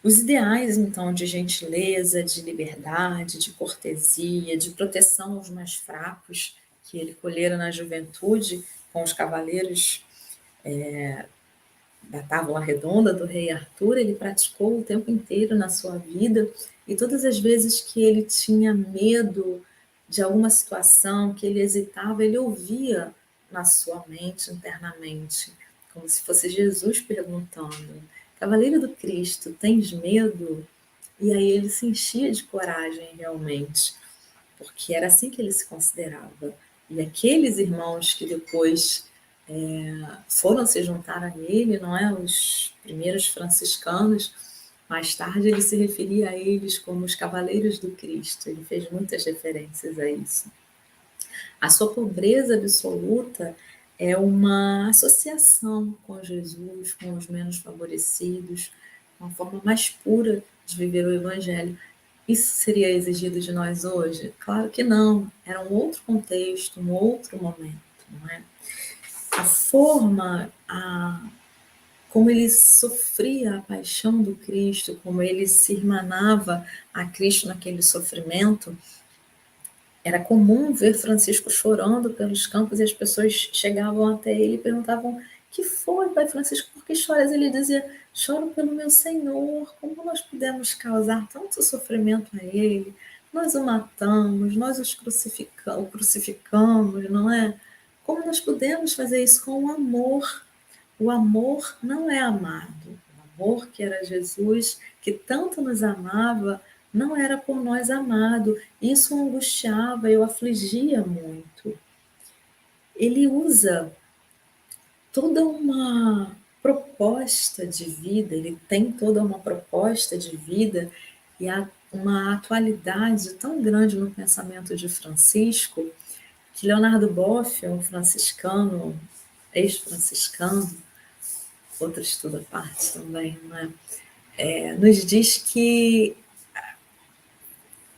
Os ideais, então, de gentileza, de liberdade, de cortesia, de proteção aos mais fracos, que ele colhera na juventude com os cavaleiros da Távola Redonda do rei Arthur, ele praticou o tempo inteiro na sua vida, e todas as vezes que ele tinha medo de alguma situação, que ele hesitava, ele ouvia na sua mente internamente, como se fosse Jesus perguntando: Cavaleiro do Cristo, tens medo? E aí ele se enchia de coragem realmente, porque era assim que ele se considerava. E aqueles irmãos que depois foram se juntar a ele, não é? Os primeiros franciscanos, mais tarde ele se referia a eles como os Cavaleiros do Cristo, ele fez muitas referências a isso. A sua pobreza absoluta é uma associação com Jesus, com os menos favorecidos, uma forma mais pura de viver o Evangelho. Isso seria exigido de nós hoje? Claro que não. Era um outro contexto, um outro momento, não é? A forma, como ele sofria a paixão do Cristo, como ele se irmanava a Cristo naquele sofrimento, era comum ver Francisco chorando pelos campos e as pessoas chegavam até ele e perguntavam: que foi, Pai Francisco, por que choras? Ele dizia: choro pelo meu Senhor, como nós podemos causar tanto sofrimento a ele? Nós o matamos, nós o crucificamos, não é? Como nós podemos fazer isso com o amor? O amor não é amado. O amor que era Jesus, que tanto nos amava, não era por nós amado. Isso o angustiava e o afligia muito. Ele usa toda uma proposta de vida, ele tem toda uma proposta de vida e há uma atualidade tão grande no pensamento de Francisco que Leonardo Boff, um franciscano, ex-franciscano, outro estudo à parte também, né? Nos diz que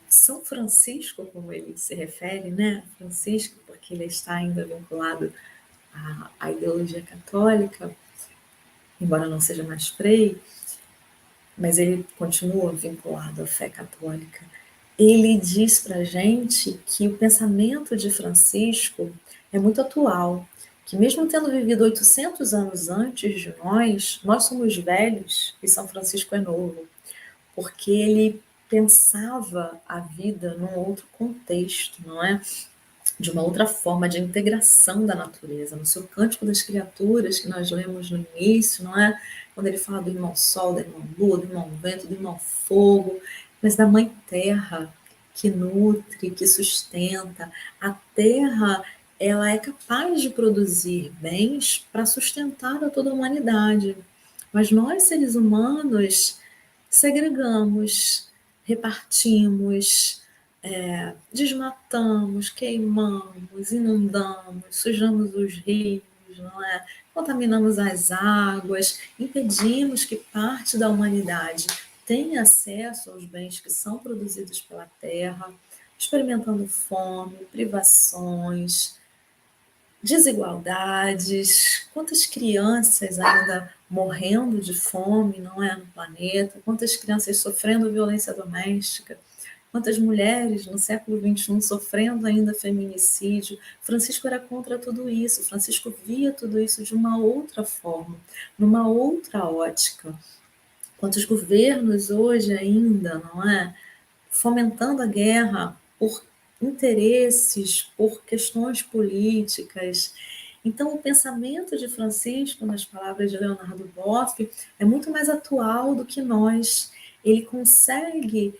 São Francisco, como ele se refere, né? Francisco, porque ele está ainda vinculado à ideologia católica, embora não seja mais frei, mas ele continua vinculado à fé católica. Ele diz para a gente que o pensamento de Francisco é muito atual, que mesmo tendo vivido 800 anos antes de nós somos velhos e São Francisco é novo, porque ele pensava a vida num outro contexto, não é? De uma outra forma de integração da natureza. No seu Cântico das Criaturas, que nós lemos no início, não é? Quando ele fala do irmão Sol, da irmã Lua, do irmão Vento, do irmão Fogo, mas da Mãe Terra, que nutre, que sustenta. A Terra, ela é capaz de produzir bens para sustentar a toda a humanidade. Mas nós, seres humanos, segregamos, repartimos, desmatamos, queimamos, inundamos, sujamos os rios, não é? Contaminamos as águas, impedimos que parte da humanidade tenha acesso aos bens que são produzidos pela terra, experimentando fome, privações, desigualdades, quantas crianças ainda morrendo de fome, não é, no planeta, quantas crianças sofrendo violência doméstica, quantas mulheres no século XXI sofrendo ainda feminicídio. Francisco era contra tudo isso, Francisco via tudo isso de uma outra forma, numa outra ótica. Quantos governos hoje ainda, não é, fomentando a guerra por interesses, por questões políticas. Então, o pensamento de Francisco, nas palavras de Leonardo Boff, é muito mais atual do que nós. Ele consegue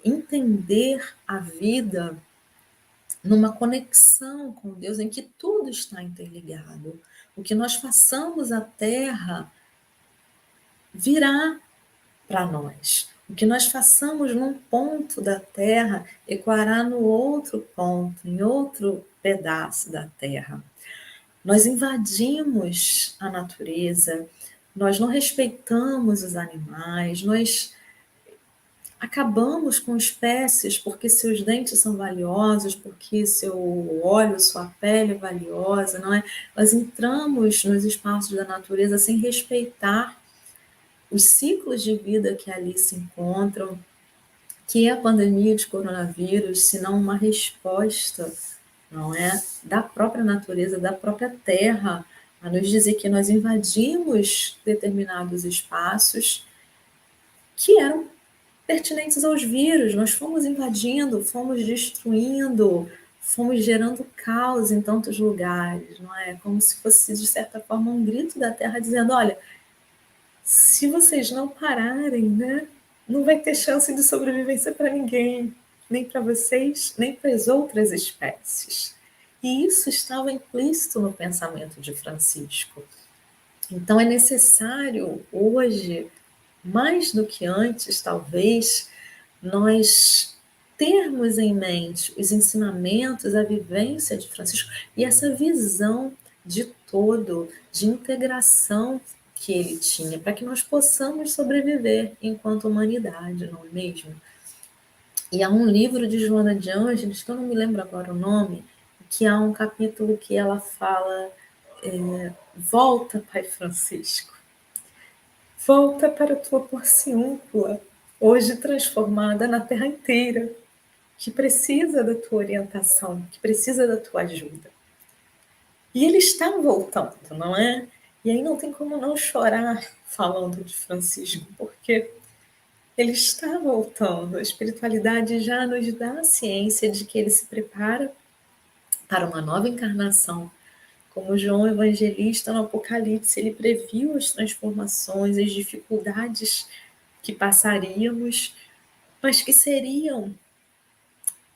entender a vida numa conexão com Deus em que tudo está interligado. O que nós façamos à Terra virá para nós. O que nós façamos num ponto da Terra ecoará no outro ponto, em outro pedaço da Terra. Nós invadimos a natureza, nós não respeitamos os animais, nós acabamos com espécies porque seus dentes são valiosos, porque seu óleo, sua pele é valiosa, não é? Nós entramos nos espaços da natureza sem respeitar os ciclos de vida que ali se encontram, que é a pandemia de coronavírus, senão uma resposta, não é, da própria natureza, da própria terra, a nos dizer que nós invadimos determinados espaços que eram pertinentes aos vírus, nós fomos invadindo, fomos destruindo, fomos gerando caos em tantos lugares, não é? Como se fosse, de certa forma, um grito da terra dizendo, olha, se vocês não pararem, né, não vai ter chance de sobrevivência para ninguém, nem para vocês, nem para as outras espécies. E isso estava implícito no pensamento de Francisco. Então é necessário hoje, mais do que antes, talvez, nós termos em mente os ensinamentos, a vivência de Francisco e essa visão de todo, de integração que ele tinha, para que nós possamos sobreviver enquanto humanidade, não é mesmo? E há um livro de Joana de Ângeles, que eu não me lembro agora o nome, que há um capítulo que ela fala, volta, Pai Francisco, volta para a tua porciúncula, hoje transformada na terra inteira, que precisa da tua orientação, que precisa da tua ajuda. E ele está voltando, não é? E aí não tem como não chorar falando de Francisco, porque ele está voltando. A espiritualidade já nos dá a ciência de que ele se prepara para uma nova encarnação. Como João Evangelista no Apocalipse, ele previu as transformações, as dificuldades que passaríamos, mas que seriam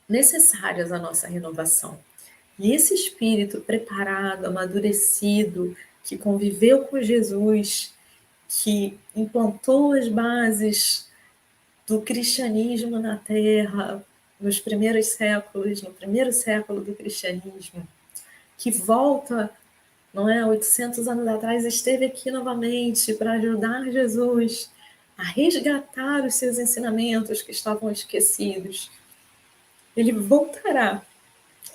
necessárias à nossa renovação. E esse espírito preparado, amadurecido, que conviveu com Jesus, que implantou as bases do cristianismo na Terra, nos primeiros séculos, no primeiro século do cristianismo, que volta, não é, 800 anos atrás, esteve aqui novamente para ajudar Jesus a resgatar os seus ensinamentos que estavam esquecidos. Ele voltará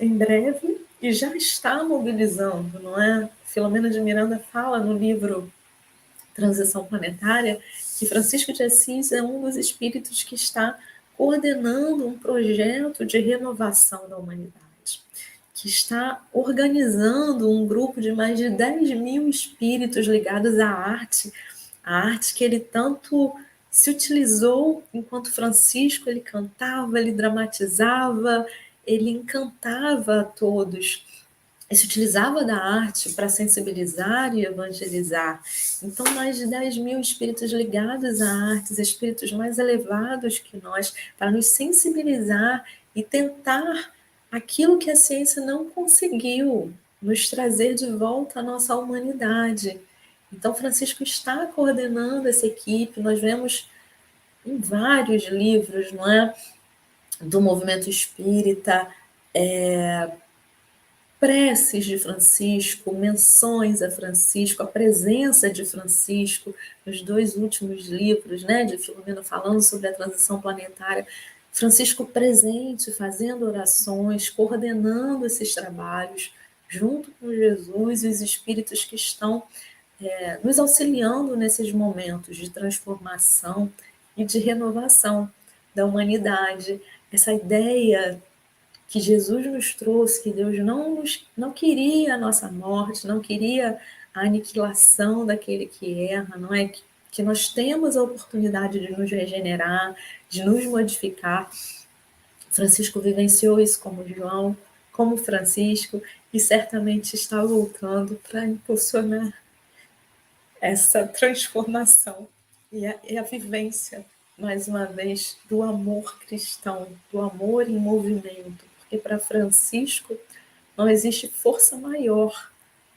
em breve e já está mobilizando, não é? Filomena de Miranda fala no livro Transição Planetária que Francisco de Assis é um dos espíritos que está coordenando um projeto de renovação da humanidade, que está organizando um grupo de mais de 10.000 espíritos ligados à arte que ele tanto se utilizou enquanto Francisco, ele cantava, ele dramatizava, ele encantava a todos. Ele se utilizava da arte para sensibilizar e evangelizar. Então, mais de 10.000 espíritos ligados à arte, espíritos mais elevados que nós, para nos sensibilizar e tentar aquilo que a ciência não conseguiu, nos trazer de volta à nossa humanidade. Então, Francisco está coordenando essa equipe, nós vemos em vários livros, não é? Do movimento espírita, preces de Francisco, menções a Francisco, a presença de Francisco nos 2 últimos livros, né, de Filomena falando sobre a transição planetária, Francisco presente, fazendo orações, coordenando esses trabalhos, junto com Jesus e os espíritos que estão nos auxiliando nesses momentos de transformação e de renovação da humanidade. Essa ideia que Jesus nos trouxe, que Deus não queria a nossa morte, não queria a aniquilação daquele que erra, não é? Que nós temos a oportunidade de nos regenerar, de nos modificar. Francisco vivenciou isso como João, como Francisco, e certamente está voltando para impulsionar essa transformação e a vivência, mais uma vez, do amor cristão, do amor em movimento, porque para Francisco não existe força maior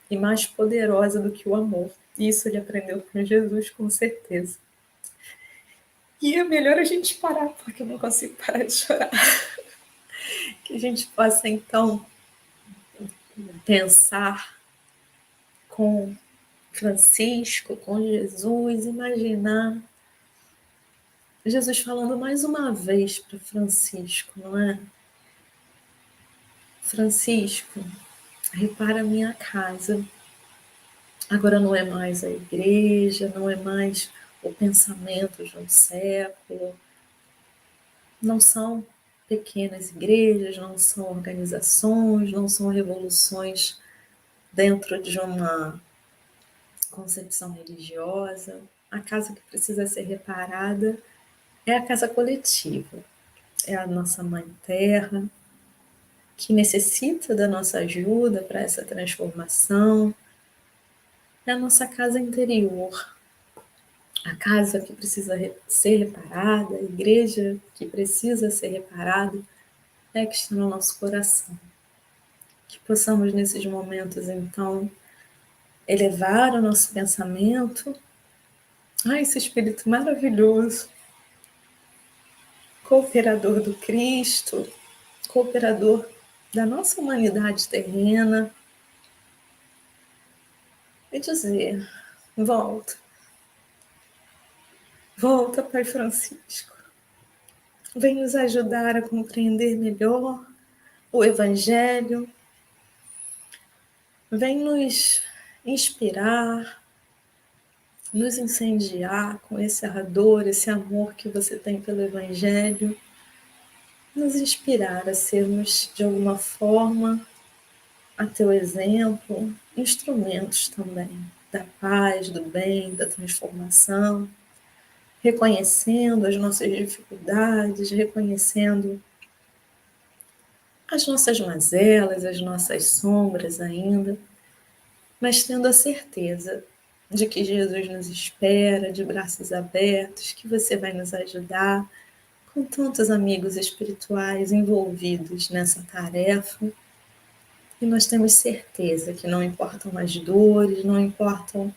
e mais poderosa do que o amor. Isso ele aprendeu com Jesus, com certeza. E é melhor a gente parar, porque eu não consigo parar de chorar. Que a gente possa, então, pensar com Francisco, com Jesus, imaginar Jesus falando mais uma vez para Francisco, não é? Francisco, repara a minha casa. Agora não é mais a igreja, não é mais o pensamento de um século, não são pequenas igrejas, não são organizações, não são revoluções dentro de uma concepção religiosa. A casa que precisa ser reparada é a casa coletiva, é a nossa mãe terra, que necessita da nossa ajuda para essa transformação, é a nossa casa interior, a casa que precisa ser reparada, a igreja que precisa ser reparada, é a que está no nosso coração. Que possamos, nesses momentos, então, elevar o nosso pensamento a esse Espírito maravilhoso, cooperador do Cristo, cooperador da nossa humanidade terrena, e dizer: volta, volta, Pai Francisco, vem nos ajudar a compreender melhor o Evangelho, vem nos inspirar, nos incendiar com esse ardor, esse amor que você tem pelo Evangelho, nos inspirar a sermos, de alguma forma, a teu exemplo, instrumentos também da paz, do bem, da transformação, reconhecendo as nossas dificuldades, reconhecendo as nossas mazelas, as nossas sombras ainda, mas tendo a certeza de que Jesus nos espera de braços abertos, que você vai nos ajudar, com tantos amigos espirituais envolvidos nessa tarefa. E nós temos certeza que não importam as dores, não importam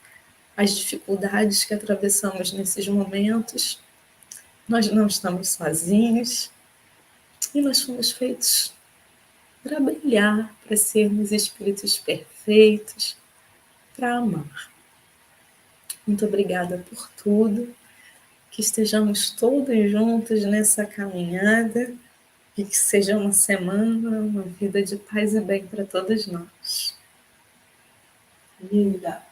as dificuldades que atravessamos nesses momentos, nós não estamos sozinhos e nós fomos feitos para brilhar, para sermos espíritos perfeitos, para amar. Muito obrigada por tudo, que estejamos todos juntos nessa caminhada e que seja uma semana, uma vida de paz e bem para todos nós. Linda.